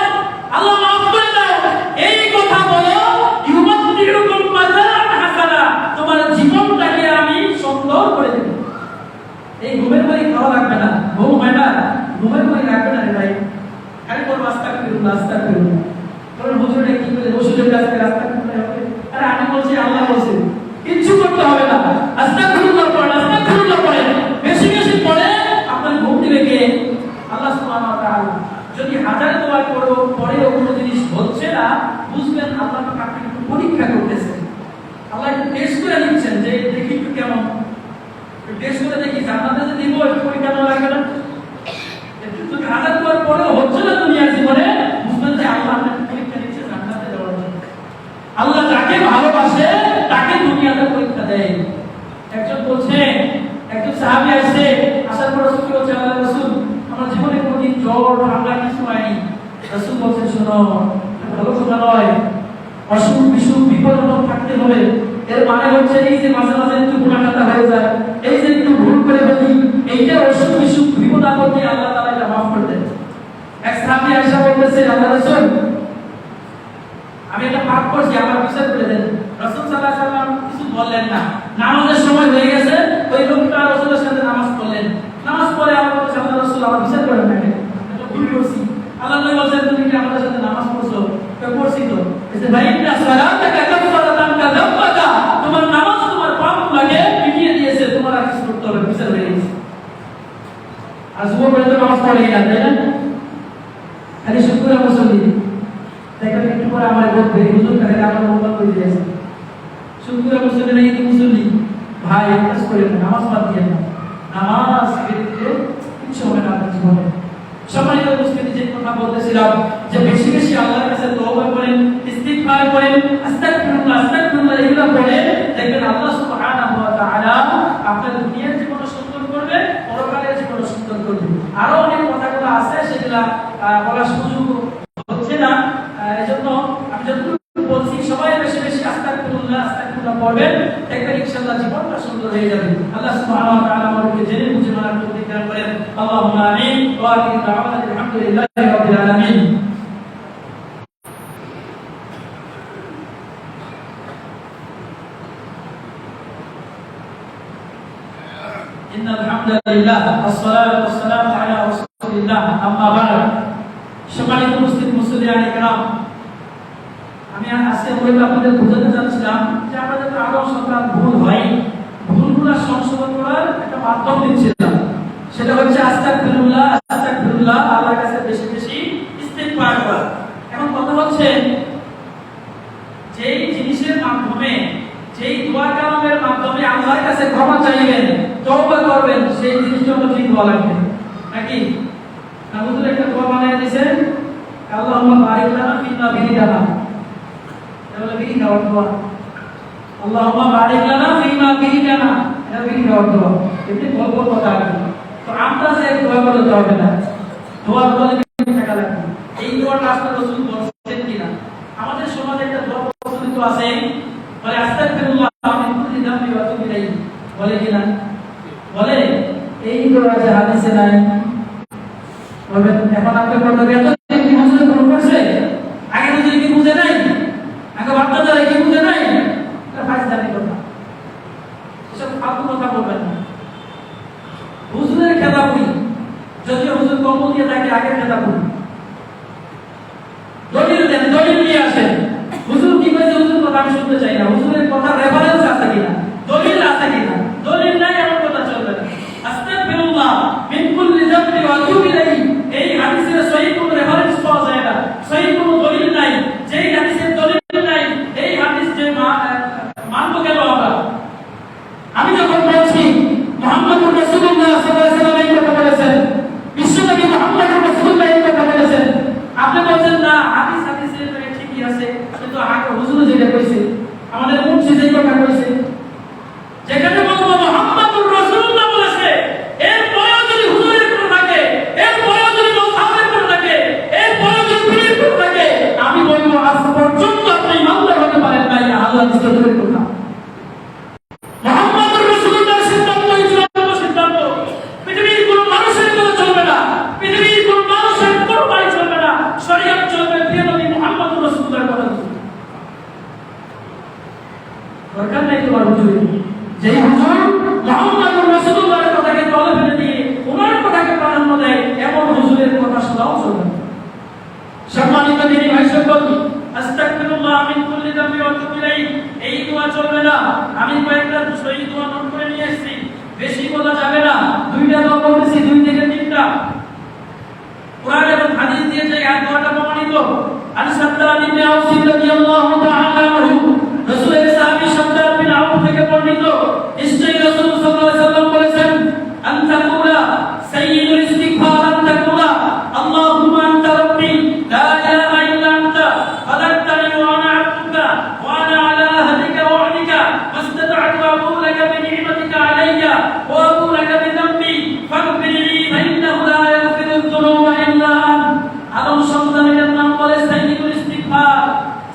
আল্লাহ মাফ করে দাও, এই কথা বলো। ইউমাত্তিউকুম মাতাআন হাসানা, তোমার জীবনটাকে আমি সুন্দর করে দেব। এই ঘুমের বাড়ি খাওয়া লাগবে না, ঘুম হয় না, ঘুমের বাড়ি লাগবে না রে ভাই। খালি বলবো আস্তাগফিরুল্লাহ আস্তাগফিরুল্লাহ। তোর হুজুরে কি করে ওষুধের কাছে আস্তাগফিরুল্লাহ হবে? আরে আমি বলছি আল্লাহ বলছে, কিচ্ছু করতে হবে না, আস্তাগফিরুল্লাহ পড়েন, আস্তাগফিরুল্লাহ পড়েন, বেশি বেশি পড়ে। আপনার ঘুম দিবে কে? আল্লাহ সুবহানাহু ওয়া তাআলা। যদি হাজার দোয়া করো পরেও কোনো জিনিস হচ্ছে না, বুঝবেন আল্লাহ আপনাকে একটু পরীক্ষা করতেছেন, আল্লাহ একটু টেস্ট করে নিচ্ছেন, যে দেখি একটু কেমন, টেস্ট করে দেখি জান্নাতে যে দিব একটু পরীক্ষা না লাগে না। একটু যদি হাজার দোয়ার পরেও হচ্ছে না দুনিয়ার জীবনে, বুঝবেন যে আল্লাহ আপনাকে পরীক্ষা নিচ্ছে জান্নাতে যাওয়ার জন্য। আল্লাহ যাকে ভালোবাসে তাকে দুনিয়াতে পরীক্ষা দেয়। একজন বলছে, একজন সাহাবী আসছে, আসার পর রাসূল বলছে, আল্লাহ রাসূল, আমার জীবনে কোনদিন জ্বর ঠান্ডা কিছু হয়নি। রাসূল বলছেন, শোনো, ভালো কথা নয়, অসুখ বিসুখ বিপদ থাকতে হবে। এর মানে হচ্ছে এই যে মাঝে মাঝে একটু গুনাহগার হয়ে যায়, এই যে একটু ভুল করে ফেলি, এইটা অসুখ বিসুখ বিপদ আপদ নিয়ে আল্লাহ তাআলা এটা মাফ করে দেন। এক সাহাবী আয়েশা বলতেছে, আল্লাহ রাসূল, আমি এটা পাপ করছি, আমার বিচার করে দেন। রাসূল সাল্লাল্লাহু আলাইহি ওয়াসাল্লাম কিছু বললেন না। নামাজের সময় হয়ে গেছে, ওই লোকটা রাসূলের সাথে নামাজ পড়লেন। নামাজ পড়ে আবার বলছে, আল্লাহ রাসূল, আমার বিচার করেন না, এটা ভুল করছি। আল্লাহ নবী বলেন, তুমি কি আমাদের সাথে নামাজ পড়ছো? পড়ছি তো। এসে ভাই, ইন্না সালাতাকা কাফারাতান কাযাবাকা, তোমার নামাজ তোমার পাপগুলোকে মিটিয়ে দিয়েছে, তোমার আর কিছু করতে হবে, বিচার হয়ে গেছে। আর যুবক বলে তো নামাজ পড়ে না, তাই না? খালি শুকর মুসল্লি দেখেন, একটু পরে আমার বলবে হুজুর কাছে আমার মোবাইল করে দিয়েছে, শুকর মুসল্লি না কিন্তু মুসল্লি। ভাই কাজ করে না, নামাজ বাদ দিয়ে না, নামাজ ছেড়ে দিলে কিছু হবে না আপনার জীবনে। সম্মানিত উপস্থিতি, যে কথা বলতেছিলাম, যে বেশি বেশি আল্লাহর কাছে তওবা করেন, ইস্তিগফার করেন, আস্তাগফিরুল্লাহ আস্তাগফিরুল্লাহ এগুলো পড়েন, দেখবেন আল্লাহ সুবহানাহু ওয়া তাআলা আপনার দুনিয়ার জীবন সুন্দর করবে, পরকালের জীবন সুন্দর করবে। আরো অনেক কথাগুলো আছে, সেগুলা বলার সুযোগ হচ্ছে না, এজন্য আমি যতটুকু বলছি, সবাই বেশি বেশি আস্তাগফিরুল্লাহ আস্তাগফিরুল্লাহ পড়বেন, দেখবেন ইনশাআল্লাহ জীবনটা সুন্দর হয়ে যাবে। আল্লাহ সুবহানাহু ওয়া তাআলা আমাদেরকে জেনে বুঝে মানার তৌফিক দান করেন। আল্লাহুম্মা আমিন। ওয়া আখিরু দাওয়ানা আলহামদুলিল্লাহি রাব্বিল আলামিন। ইন্নাল হামদুলিল্লাহ ওয়াসসালাতু ওয়াসসালামু আলা রাসূলিল্লাহ, আম্মা বা'দ। সম্মানিত উপস্থিতি মুসল্লিয়ানে কেরাম, আমি আজকে আপনাদের বোঝাতে চাচ্ছিলাম যে আমাদের আরো সন্তান ভুল হয়, ভুলগুলো সংশোধন করার একটা মাধ্যম দিচ্ছিলাম, সেটা হচ্ছে আস্তাগফিরুল্লাহ আস্তাগফিরুল্লাহ, আল্লাহর কাছে বেশি বেশি ইস্তিগফার করা। এখন কথা হচ্ছে, যেই জিনিসের মাধ্যমে, যেই দোয়া কালামের মাধ্যমে আল্লাহর কাছে ক্ষমা চাইবেন, তওবা করবেন, সেই জিনিসটা তো ঠিক হওয়া লাগবে নাকি? না হুজুর একটা দোয়া বানায় দিয়েছেন, আল্লাহুম্মা বারিক লানা ফিমা বিরিদানা, এটা বিরি খাওয়ার দোয়া। আল্লাহুম্মা বারিক লানা ফিমা বিরিদানা, এটা বিরি খাওয়ার দোয়া। এমনি বলবো কথা আছে, তো আমরা যে দোয়া করতে হবে না, দোয়া বলে টাকা লাগবে। এই দোয়াটা আপনার রাসূল বলেছেন কিনা? আমাদের সমাজে একটা দোয়া প্রচলিত আছে, বলে আস্তাগফিরুল্লাহ মিন কুল্লি যামবি ওয়া আতুবু ইলাইহি, বলে কিনা? বলে। এই দোয়া যে হাদিসে নাই, বলবেন এখন আপনি করতে গেলে কি হুজুর কোন করছে? আগে হুজুর কি বুঝে নাই? আগে বাচ্চারা কি বুঝে নাই? এটা ফাইজ জানি কথা, এসব ফালতু কথা বলবেন না। হুজুরের খেলা করি, যদি হুজুর কম্বল দিয়ে থাকে আগের খেলা করি, দলিল দেন, দলিল নিয়ে আসেন। হুজুর কি কইছে, হুজুর কথা আমি শুনতে চাই না, হুজুরের কথা রেফারেন্স আছে কিনা, দলিল আছে কিনা? দলিল নাই, এমন কথা চলবে না। আস্তাগফিরুল্লাহ মিন কুল্লি যামবি ওয়া আতুবু ইলাইহি, এই হাদিসের সহিহ কোন রেফারেন্স পাওয়া যায় না, সহিহ কোন দলিল নাই। যেই হাদিসের দলিল নাই, এই হাদিস যে মানব কেন আমরা? আমি যখন বলছি মুহাম্মদুর রাসূলুল্লাহ সাল্লাল্লাহু আলাইহি ওয়াসাল্লাম এই কথা বলেছেন, বিশ্বনবী মুহাম্মদুর রাসূলুল্লাহ এই কথা বলেছেন, আপনি বলছেন না হাদিসে তো ঠিকই আছে, কিন্তু আগে হুজুর যেটা কইছে, আমাদের মুফতি যেই কথা কইছে, যেখানে বলবো মুহাম্মদুর রাসূলুল্লাহ বলেছে, এর পরেও যদি শাদ্দাদ ইবনে আউস রাদিয়াল্লাহু তাআলা আনহু রাসূলের সাহাবী শাদ্দাদ বিন আউস থেকে বর্ণিত নিশ্চয়ই রাসূল সাল্লাল্লাহু আলাইহি ওয়াসাল্লাম বলেছেন আনতাকুলা সাইয়্যিদুল ইস্তিগফার আনতাকুলা আল্লাহুম্মা আনতা রাব্বি লা ইলাহা ইল্লা আনতা খালাকতানি ওয়া আনা আবদুকা ওয়া আনা আলা আহদিকা ওয়া ওয়া'দিকা মাস্তাতa'তু আবু লাকা বিনি'মাতিকা আলাইয়া ওয়া আবু লাকা বিযামবি ফাগফিরলি ফাইন্নাহু লা ইয়াগফিরুয যুনুবা ইল্লা আনতা। আদম সন্তানের নাম বলে সাইয়্যিদুল ইস্তিগফার।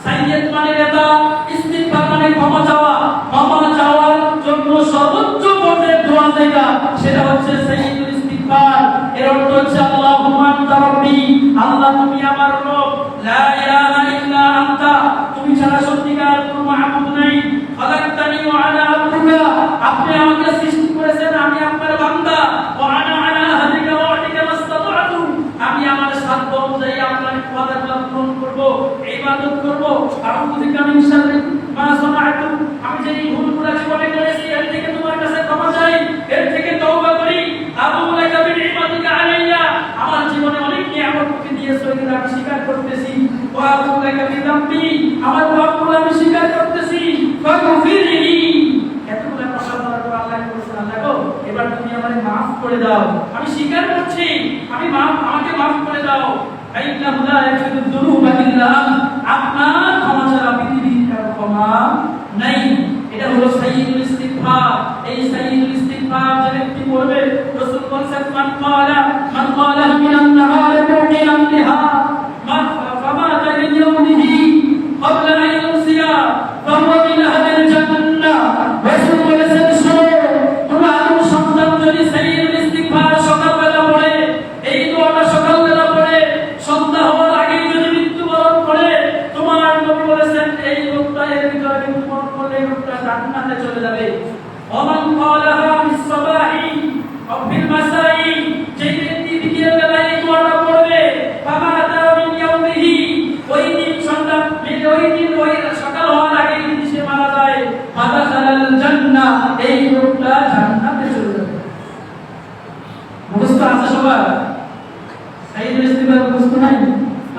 সাইয়্যিদ মানে নেতা, ইস্তিগফার মানে ক্ষমা চাওয়া। ক্ষমা চাওয়ার জন্য সর্বোচ্চ পদের দোয়া যেটা সেটা হচ্ছে সাইয়্যিদুল ইস্তিগফার। এর অর্থ হচ্ছে আল্লাহুম্মা আনতা রাব্বি, আল্লাহ তুমি আমার রব, লা ইলাহা ইল্লা আনতা, তুমি ছাড়া সত্যিকার কোনো মাবুদ নাই, খালাকতানি ওয়া আনা আবদুকা, আপনি আমাকে সৃষ্টি করেছেন, আমি আপনার বান্দা, ওয়া আনা আলা আহদিকা ওয়া ওয়া'দিকা মাস্তাতa'তু, আমি আমার সাধ্য অনুযায়ী আপনার ওয়াদাগুলো পূরণ করব, ইবাদত করব। আউযু বিকা মিন শাররি মা সানা'তু, আমি যে ভুলগুলো জীবনে করেছি এর থেকে তোমার কাছে ক্ষমা চাই, এর থেকে তওবা করি। আবু লাকা বিনি'মাতিকা আলাইয়া, আমার জীবনে অনেক নিয়ামত তুমি দিয়েছো, এগুলো আমি স্বীকার করতেছি। ওয়া আবু লাকা বিযামবি, আমার পাপগুলো আমি স্বীকার করতেছি। ফাগফিরলি, এতগুলো প্রশংসা করার পর আল্লাহ বলেছেন, আল্লাহ গো এবার তুমি আমাকে maaf করে দাও, আমি স্বীকার করছি, আমাকে maaf করে দাও। ফাইন্নাহু লা ইয়াগফিরুয যুনুবা ইল্লা আনতা, আপনার ক্ষমা ছাড়া পৃথিবীর কারো ক্ষমা নাই। এটা হলো সাইয়্যিদুল ইস্তিগফার। এই সাইয়্যিদুল ইস্তিগফার যে ব্যক্তি পড়বে, রাসূল বলেছেন মান ক্বালা মিনান নাহারি মুকিনান লিহা ফামাতা মিন ইয়াউমিহি ক্বাবলা আন ইউমসিয়া ফাহুয়া মিন আহলিল জান্নাহ। রাসূল বলেছেন শোনো, তোমরা আদম সন্তান যদি সাইয়্যিদুল ইস্তিগফার সকালবেলা পড়ে, এই দোয়াটা সকালবেলা পড়ে, সন্ধ্যা হওয়ার আগেই যদি মৃত্যুবরণ করে, তোমার নবী বলেছেন এই লোকটা এর ভিতরে মৃত্যুবরণ করলে এই লোকটা জান্নাতে চলে যাবে। ওমান ক্বালাহা ফিস সাবাহি আও ফিল মাসাই, যে ব্যক্তি বিকেল বেলায় এই দোয়াটা পড়বে, ফামাতা মিন ইয়াউমিহি, ওই দিন সন্ধ্যা ওই দিন ওই সকাল হওয়ার আগেই যদি সে মারা যায়, ফাদাখালাল জান্নাহ, এই লোকটা জান্নাতে চলে যাবে। মুখস্থ আছে সবার? সাইয়্যিদুল ইস্তিগফার মুখস্থ নাই?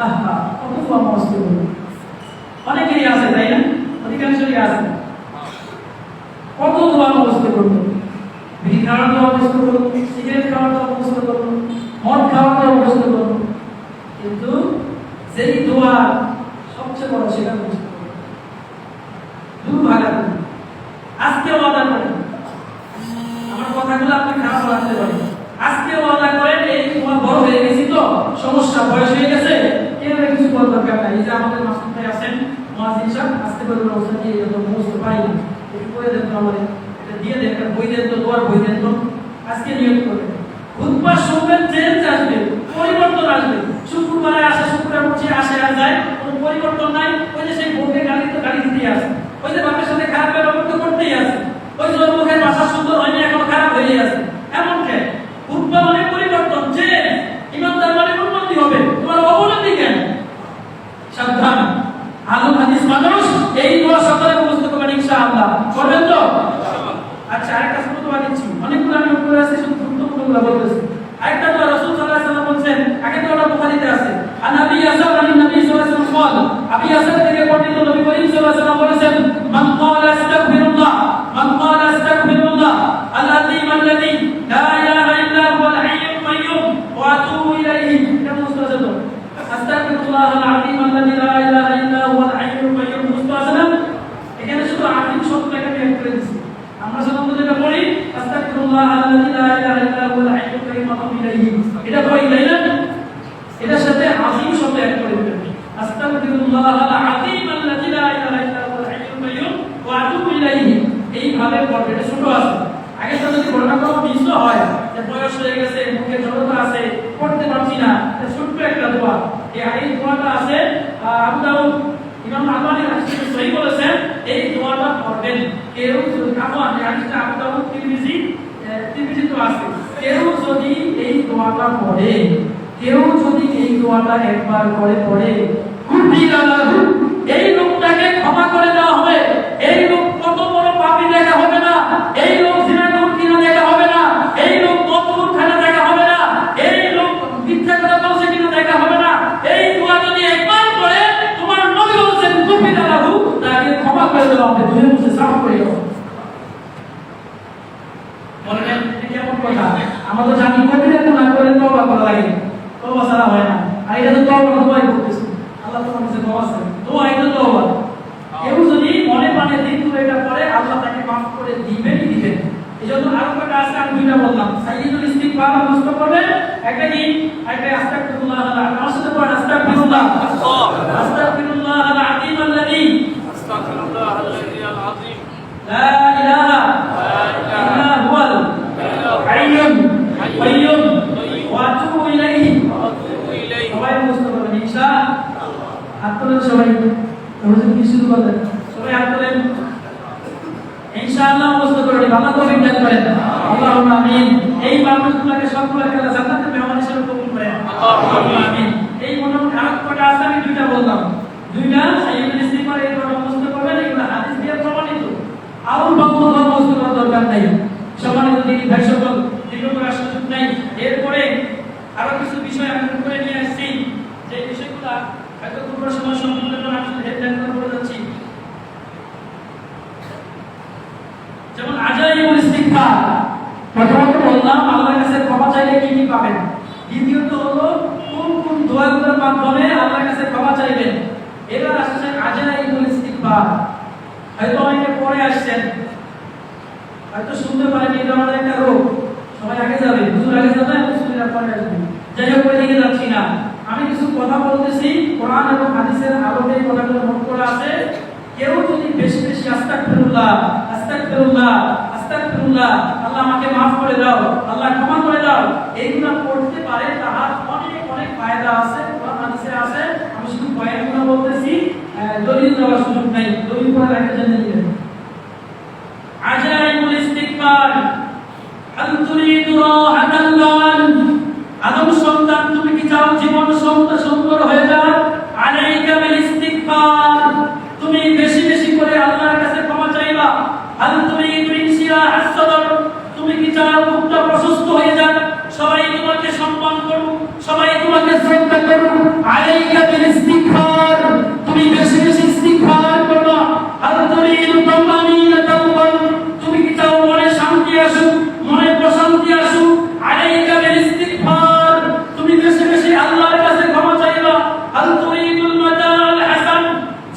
আহা, কত দোয়া মুখস্থ করব, অনেকেরই আছে তাই না? অধিকাংশই আছে। কত দোয়া মুখস্থ করব, বিড়ি খাওয়ার দোয়া মুখস্থ করব, সিগারেট খাওয়ার দোয়া মুখস্থ করব, মদ খাওয়ার দোয়া মুখস্থ করব, কিন্তু যেই দোয়া সবচেয়ে বড় সেটা মুখস্থ করব। দুর্ভাগা তুমি আজকে ওয়াদা করেন, আমার কথাগুলো আপনি খারাপ লাগতে পারেন, আজকে ওয়াদা করেন এই তোমার বড় হয়ে গেছি তো, সমস্যা বয়স হয়ে গেছে, কেউ কিছু বলার দরকার নাই। এই যে আমাদের মাসুদ ভাই আছেন, মুয়াজ্জিন সাহেব, আজকে বলবেন ওস্তাদ এই তো মুখস্থ পাই না, একটু বই দেন তো আমাদের, এটা দিয়ে দেন, একটা বই দেন তো, দোয়ার বই দেন তো, আজকে নিয়ত করেন। খুতবা শুনবেন, চেঞ্জ আসবে, পরিবর্তন আসবে। শুক্রবারে আসে, শুক্রবার উঠছে আসে আর যায়, কোনো পরিবর্তন নাই। ওই যে সেই বউকে গালি তো গালি দিতেই আছে, ওই যে বাপের সাথে খারাপ ব্যবহার তো করতেই আছে, ওই যে ওর মুখের ভাষা সুন্দর হয়নি, এখন খারাপ হয়েই আছে। এমন কেন? খুতবা মানে পরিবর্তন, চেঞ্জ। ইমানদার মানে উন্নতি হবে, তোমার অবনতি কেন? সাবধান, আলম হাদিস মানুষ এই দোয়া সকালে মুখস্থ করবেন ইনশাআল্লাহ। করবেন তো? আচ্ছা, আরেকটা ছোট দোয়া দিচ্ছি, অনেকগুলো আমি উপরে আছে, শুধু গুরুত্বপূর্ণগুলো বলতেছি। আরেকটা দোয়া রাসূল সাল্লাল্লাহু আলাইহি ওয়াসাল্লাম বলেন, আগে দোয়াটা বুখারীতে আছে, আন আবি ইয়াসার আন নবী সাল্লাল্লাহু আলাইহি ওয়াসাল্লাম قال, আবি ইয়াসার থেকে বর্ণিত, নবী করিম সাল্লাল্লাহু আলাইহি ওয়াসাল্লাম বলেছেন, মান ক্বালা আস্তাগফিরুল্লাহ, মান ক্বালা আস্তাগফিরুল্লাহ আল-আযীম আল্লাযী লা ইলাহা ইল্লা হুয়াল হাইয়ুল কাইয়্যুম ওয়া আতুবু ইলাইহি। এটা মুস্তাজাদ, আস্তাগফিরুল্লাহ আল-আযীম আল্লাযী লা ইলাহা ইল্লা হুয়াল হাইয়ুল কাইয়্যুম। মুস্তাজাদ, এখানে শুধু আযীম শব্দটাকে বের করে দিয়েছি। আমরা সাধারণত যেটা পড়ি আস্তাগফিরুল্লাহ আল্লাযী লা ইলাহা ইল্লা হুয়াল হাইয়ুল কাইয়্যুম ওয়া আতুবু ইলাইহি, এটা পড়ি তাই না? এটার সাথে আযীম শব্দ অ্যাড করে দিবেন, আস্তাগফিরুল্লাহ আল-আযীম আল্লাযী লা ইলাহা ইল্লা হুয়াল হাইয়ুল কাইয়্যুম ওয়া আতুবু ইলাইহি। এইভাবে পড়বে, এটা ছোট আছে। আগে তো যদি বড় কোনো মিসও হয়, যে বয়স হয়ে গেছে, মুখে জড়তা আছে, পড়তে পারছি না, এটা ছোট্ট একটা দোয়া। এই দোয়াটা আছে আবু দাউদ, ইমাম আলবানী হাদিসে সহিহ বলেছেন, এই দোয়াটা পড়বেন। কেউ যদি আবুয়ান হাদিসটা আবু দাউদ তিরমিজি তো আছে, কেউ যদি এই দোয়াটা পড়ে, কেউ যদি এই দোয়াটা একবার করে পড়ে, এই লোকটাকে ক্ষমা করে দেওয়া হবে। এই লোক কত বড় পাপী দেখা হবে না, এই লোক জিনার কিনা দেখা হবে না, এই লোক মদখোর খানা দেখা হবে না, এই লোক মিথ্যা কথা বলছে কিনা দেখা হবে না। এই দোয়া যদি একবার পড়ে, তোমার আমরা তো জানি কবিরা গুনাহ করে তওবা করা লাগে, তওবা ছাড়া হয় না। আর এটা তো তওবা দোয়াই করতেছে, আল্লাহ তোমার কাছে তওবা চাই, দোয়া এটা তওবা। কেউ যদি মনে প্রাণে দিন করে এটা করে আল্লাহ তাকে মাফ করে দিবেনই দিবেন। এজন্য আরো কয়েকটা আছে, আমি দুইটা বললাম। সাইয়্যিদুল ইস্তিগফার মুস্ত করবে, একটা কি একটা আস্তাগফিরুল্লাহ, আমার সাথে পড়েন আস্তাগফিরুল্লাহ, আস্তাগফিরুল্লাহ আল আযীম আল্লাযী আস্তাগফিরুল্লাহ আল্লাযী আল আযীম লা ইলাহা ইল্লা হুয়াল হাইয়ুল কাইয়্যুম ওয়া আতুবু ইলাইহি। সবাই মুস্ত করবেন ইনশাআল্লাহ। হাত তোলেন সবাই, হুজুর কি শুরু করলেন, সবাই হাত তোলেন ইনশাআল্লাহ। মুস্ত করবেন, আল্লাহ তৌফিক দান করেন, আল্লাহুম্মা আমিন। এই মানুষগুলোকে সবগুলোকে আল্লাহ জান্নাতের মেহমান হিসেবে কবুল করেন, আল্লাহুম্মা আমিন। এই মোটামুটি আরো কয়টা আছে, আমি দুইটা বললাম, দুইটা সাইয়্যিদুল ইস্তিগফার, এই কয়টা মুস্ত করবেন, এগুলো হাদিস দিয়ে প্রমাণিত। আউল বাউল মুস্ত করার দরকার নাই। সম্মানিত দিনী ভাই সকল, দীর্ঘ করার সুযোগ নাই। এরপরে আরো কিছু বিষয় আমি করে নিয়ে আসছি, যে বিষয়গুলো হয়তো খুব সময় সম্পূর্ণ করে আমি হেডলাইন করে বলে যাচ্ছি। যেমন আজাইবুল ইস্তিগফার, প্রথমত বললাম আল্লাহর কাছে ক্ষমা চাইলে কি কি পাবেন। দ্বিতীয়ত হলো কোন কোন দোয়াগুলোর মাধ্যমে আল্লাহর কাছে ক্ষমা চাইবেন। এবার আসছে আজাইবুল ইস্তিগফার। হয়তো অনেকে পরে আসছেন, হয়তো শুনতে পারেন এটা আমাদের একটা রোগ। সবাই আগে যাবে, হুজুর আগে যাবে, মুসলিমরা পরে আসবে। যাই হোক, ওই দিকে যাচ্ছি না। আমি কিছু কথা বলতেছি, কোরআন এবং হাদিসের আলোকে এই কথাগুলো নোট করা আছে। কেউ যদি বেশি বেশি আস্তাগফিরুল্লাহ আস্তাগফিরুল্লাহ আস্তাগফিরুল্লাহ, আল্লাহ আমাকে maaf করে দাও, আল্লাহ ক্ষমা করে দাও, এইগুলো পড়তে পারে, তার অনেক অনেক ফায়দা আছে, কোরআন হাদিসে আছে। আমি শুধু পয়েন্টগুলো বলতেছি, দলিল দেওয়ার সুযোগ নাই, দলিল পড়ে রাখতে জেনে নেবেন। আজাইবুল ইস্তিগফার, আল তুরিদু রাহাতাল বাল। আদম সন্তান, তুমি কি চাও জীবন সুন্দর হয়ে যাক? আলাইকা বিল ইস্তিগফার, তুমি বেশি বেশি করে আল্লাহর কাছে ক্ষমা চাইবা। আল তুরিদু ইনশিরাহাস সাদর, তুমি কি চাও বুকটা প্রশস্ত হয়ে যাক, সবাই তোমাকে সম্মান করুক, সবাই তোমাকে শ্রদ্ধা করুক। আলাইকা বিল ইস্তিগফার, তুমি বেশি বেশি ইস্তিগফার করবা। আল তুরিদু তামানিনাতাল বাল, তুমি কি চাও মনে শান্তি আসুক, মনে প্রশান্তি আসুক। আলাইকা বিল ইস্তিগফার, তুমি বেশি বেশি আল্লাহর কাছে ক্ষমা চাইবা। আল তুরিদুল মাতাল হাসান,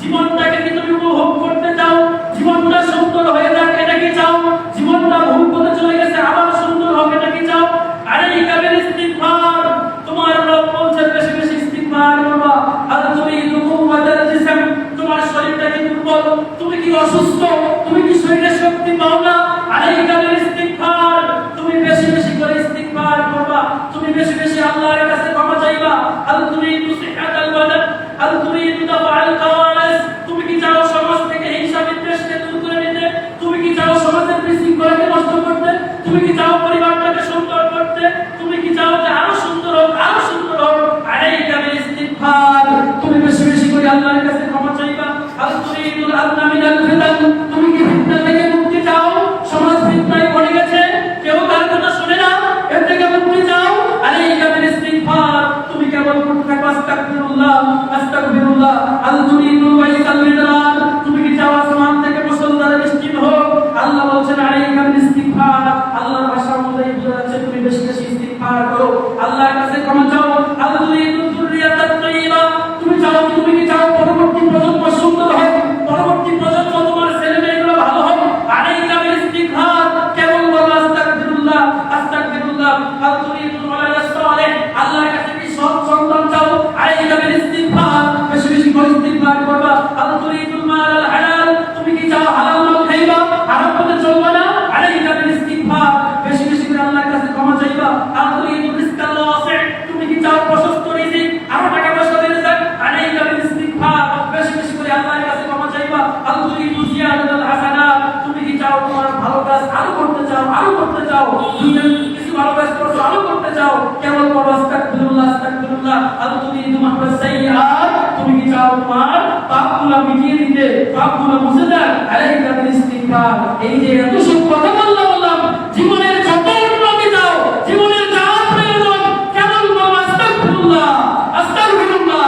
জীবনটাকে কি তুমি উপভোগ করতে চাও, জীবনটা সুন্দর হয়ে যাক, এটা কি চাও? জীবনটা ভোগ করতে চলে গেছে, আবার সুন্দর হোক, এটা কি চাও? আলাইকা বিল ইস্তিগফার, তোমার রব বলছে বেশি বেশি ইস্তিগফার করবা। আল তুরিদু কুওয়াতাল জিসম, তোমার শরীরটা কি দুর্বল, তুমি কি অসুস্থ, তুমি কি শরীরে শক্তি পাও না? আলাইকা বিল ইস্তিগফার, তুমি বেশি বেশি করে ইস্তিগফার করবা, তুমি বেশি বেশি আল্লাহর কাছে ক্ষমা চাইবা। আল তুরিদু সিহাতাল বাদান, আল তুরিদু দাফআল কাওয়ারিস, তুমি কি চাও সমাজ থেকে হিংসা বিদ্বেষকে দূর করে নিতে, তুমি কি চাও সমাজের বিশৃঙ্খলাকে নষ্ট করতে, তুমি কি চাও পরিবারটাকে সুন্দর করতে, তুমি কি চাও যে আরো সুন্দর হোক, আরো সুন্দর হোক। আলাইকা বিল ইস্তিগফার, তুমি বেশি বেশি করে আল্লাহর কাছে ক্ষমা চাইবা। আল তুরিদুল আমনা মিনাল ফিতান, তুমি কি ফিতনা থেকে মুক্তি চাও? সমাজ ফিতনায় পড়ে গেছে, কেউ কার কথা শুনে না, এর থেকে মুক্তি চাও? আলাইকা বিল ইস্তিগফার, তুমি কেবল পড়তে থাকো আস্তাগফিরুল্লাহ আস্তাগফিরুল্লাহ। আল তুরিদুল ওয়াইসাল মিদরার, তুমি কি চাও আসমান থেকে মুষলধারে বৃষ্টি হোক? আল্লাহ বলছেন আলাইকা বিল ইস্তিগফার, আল্লাহর ভাষা অনুযায়ী বোঝা যাচ্ছে তুমি বেশি বেশি ইস্তিগফার করো, আল্লাহর কাছে ক্ষমা চাও। আল তুরিদুল যুররিয়াতাত তাইয়্যিবা, তুমি চাও, তুমি কি চাও পরবর্তী প্রজন্ম সুন্দর হয়, পরবর্তী প্রজন্ম তোমার ছেলে মেয়েগুলো ভালো হয়? আলাইকা বিল ইস্তিগফার, কেবল বলো আস্তাগফিরুল্লাহ আস্তাগফিরুল্লাহ। আল তুরিদুল ওয়ালাদাস সালেহ, আল্লাহর কাছে কি সৎ সন্তান চাও? আলাইকা বিল ইস্তিগফার, বেশি বেশি করে ইস্তিগফার করবা। আল তুরিদুল মাল আল হালাল, তুমি কি চাও হালাল মাল খাইবা, হারাম পথে চলবা না? আলাইকা বিল ইস্তিগফার, বেশি বেশি করে আল্লাহর কাছে ক্ষমা চাইবা। আল তুরিদুল রিজকাল ওয়াসি', তুমি কি চাও প্রশস্ত রিজিক, আরো টাকা পয়সা বেড়ে যাক? আলাইকা বিল ইস্তিগফার, বেশি বেশি করে আল্লাহর কাছে ক্ষমা চাইবা। আল তুরিদু জিয়াদাতাল হাসানাত, তুমি কি চাও তোমার ভালো কাজ আরো করতে চাও, আরো করতে চাও, দুনিয়ার কিছু ভালো কাজ করছো আরো করতে চাও, কেবল বলো আস্তাগফিরুল্লাহ আস্তাগফিরুল্লাহ। আল তুরিদু মাহবাস সাইয়্যাত, তুমি কি চাও তোমার পাপগুলো মিটিয়ে দিতে, পাপগুলো মুছে যাক? আলাইকা বিল ইস্তিগফার। এই যে এত সব কথা বললাম, জীবনের যত উন্নতি চাও, জীবনের যা প্রয়োজন, কেবল বলো আস্তাগফিরুল্লাহ আস্তাগফিরুল্লাহ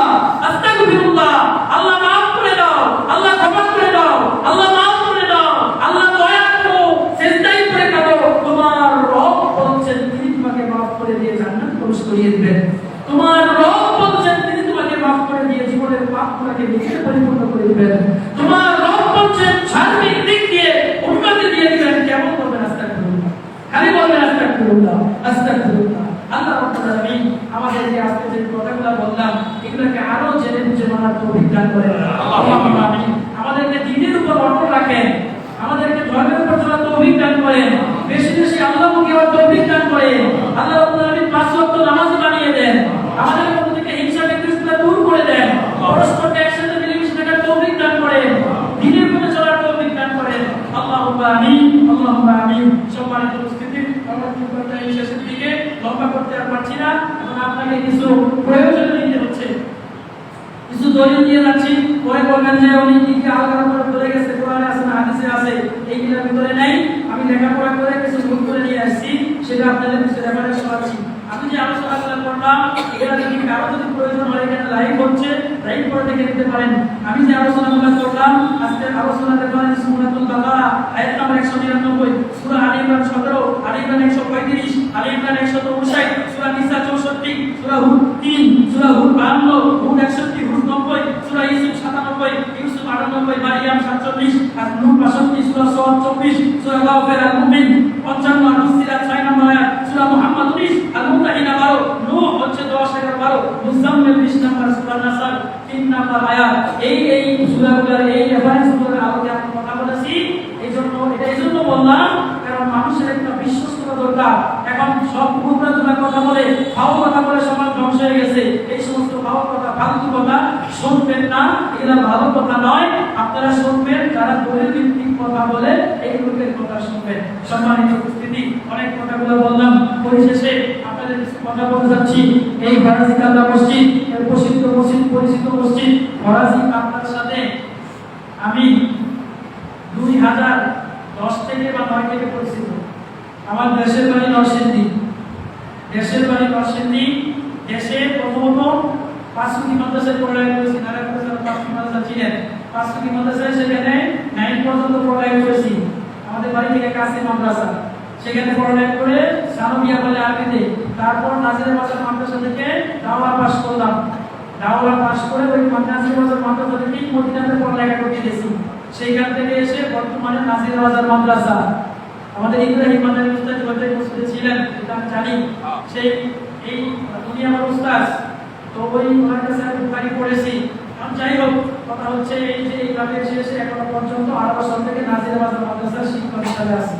আস্তাগফিরুল্লাহ। আল্লাহ মাফ করে দাও, আল্লাহ ক্ষমা করে দাও, আল্লাহ মাফ করে দাও, আল্লাহ দয়া করো, সিজদায় পড়ে কাঁদো। তোমার রব বলছেন তিনি তোমাকে ছড়িয়ে দিবেন। তোমার রব বলছেন তিনি তোমাকে মাফ করে দিয়ে জীবনের পাপগুলোকে নিজে পরিপূর্ণ করে দিবেন। তোমার রব বলছেন সার্বিক দিক দিয়ে উন্নতি দিয়ে দিবেন। কেমন করবেন? আস্তাগফিরুল্লাহ, খালি বলবেন আস্তাগফিরুল্লাহ, আস্তাগফিরুল্লাহ। আল্লাহ রাব্বুল আলামিন আমাদের যে আজকে যে কথাগুলো বললাম এগুলোকে আরো জেনে বুঝে মানার তৌফিক দান করেন। আল্লাহুম্মা আমিন। আমাদেরকে দ্বীনের উপর অটল রাখেন, আমাদেরকে ধর্মের উপর চলার তৌফিক দান করেন, বেশি বেশি আল্লাহমুখী হওয়ার তৌফিক দান করেন। আল্লাহ রাব্বুল আলামিন 5 ওয়াক্ত নামাজ বানিয়ে দেন, আমাদের মধ্যে থেকে হিংসা বিদ্বেষগুলো দূর করে দেন, পরস্পরকে একসাথে মিলেমিশে থাকার তৌফিক দান করেন, দ্বীনের উপর চলার তৌফিক দান করেন। আল্লাহুম্মা আমিন, আল্লাহুম্মা আমিন। সম্মানিত উপস্থিতি, আমরা কথা এই শেষের দিকে লম্বা করতে আর পারছি না, এখন আপনাকে কিছু প্রয়োজন নিতে হচ্ছে, কিছু দলিল দিয়ে যাচ্ছি। পরে বলবেন যে উনি কি কি আলাদা করে বলে গেছে, কোরআনে আছে না হাদিসে আছে, এইগুলোর ভিতরে নাই। আমি লেখাপড়া করে কিছু ভুল করে নিয়ে আসছি, সেটা আপনাদের কিছু রেফারেন্স শোনাচ্ছি। আমি যে আলোচনা করলাম এটা যদি কারো যদি প্রয়োজন হয় এখানে লাইভ হচ্ছে, লাইভ করে দেখে নিতে পারেন। আমি যে আলোচনাগুলো করলাম আজকে আলোচনা রেফারেন্স সূরাতুল বাকারা আয়াত নম্বর 199, সূরা আলী ইমরান 17, আলী ইমরান 135, আলী ইমরান 159, সূরা নিসা 64, সূরা হুদ 3, সূরা হুদ 52, হুদ 61, হুদ 90, সূরা ইউসুফ 97, ইউসুফ 98, মারিয়াম 47, আর নূহ 62, সূরা সওয়াদ 24, সূরা গাফির আল-মুমিন 55, আর-রুসিলাত 6 নম্বর আয়াত, সূরা মুহাম্মদ 19, আল-মুমতাহিনা 12, নূহ হচ্ছে 10 11 12, মুজাম্মিল 20 নম্বর, সূরা নাসর 3 নম্বর আয়াত। এই সূরাগুলোর এই রেফারেন্সগুলোর আলোকে আমি কথা বলেছি। এইজন্য বললাম কারণ মানুষের একটা বিশ্বস্ততা দরকার। এখন সব মুখরা কথা বলে, ফাও কথা বলে সমাজ ধ্বংস হয়ে গেছে। এই সমস্ত ফাও কথা, ফালতু কথা শুনবেন না, এগুলা ভালো কথা নয়। আপনারা শুনবেন যারা দলিল ভিত্তিক কথা বলে এই লোকের কথা শুনবেন। সম্মানিত উপস্থিতি, অনেক কথাগুলো বললাম, পরিশেষে আপনাদের কিছু কথা বলতে যাচ্ছি। এই ফরাজি কাবলা মসজিদ, এর প্রসিদ্ধ মসজিদ, পরিচিত মসজিদ ফরাজি কাবলার সাথে আমি 2010 থেকে বা 9 থেকে পরিচিত। আমার দেশের বাড়ি নরসিংদী, দেশে প্রথমত পাঁচমুখী মাদ্রাসায় পড়ালেখা করেছি। নারায়ণগঞ্জে পাঁচমুখী মাদ্রাসা ছিলেন, পাঁচমুখী মাদ্রাসায় সেখানে 9 পর্যন্ত পড়ালেখা করেছি। আমাদের বাড়ি থেকে কাছে মাদ্রাসা, সেখানে পড়ালেখা করে সানবিয়া বলে আরবিতে, তারপর নাজিরা বাজার মাদ্রাসা থেকে দাওয়া পাস করলাম। দাওয়া পাস করে ওই নাজিরা বাজার মাদ্রাসা থেকে মদিনাতে পড়ালেখা করতে গেছি। সেইখান থেকে এসে বর্তমানে নাজিরা বাজার মাদ্রাসা আমাদের ইব্রাহিম মাদানী উস্তাদ বদলাই মসজিদে ছিলেন, এটা আমি জানি। সেই এই দুনিয়া আমার উস্তাদ, তো ওই ওনার কাছে আমি বুখারী পড়েছি। আমি যাই হোক, কথা হচ্ছে এই যে এই গ্রামে এসে এখনো পর্যন্ত 8 বছর থেকে নাজিরা বাজার মাদ্রাসার শিক্ষক হিসাবে আছি,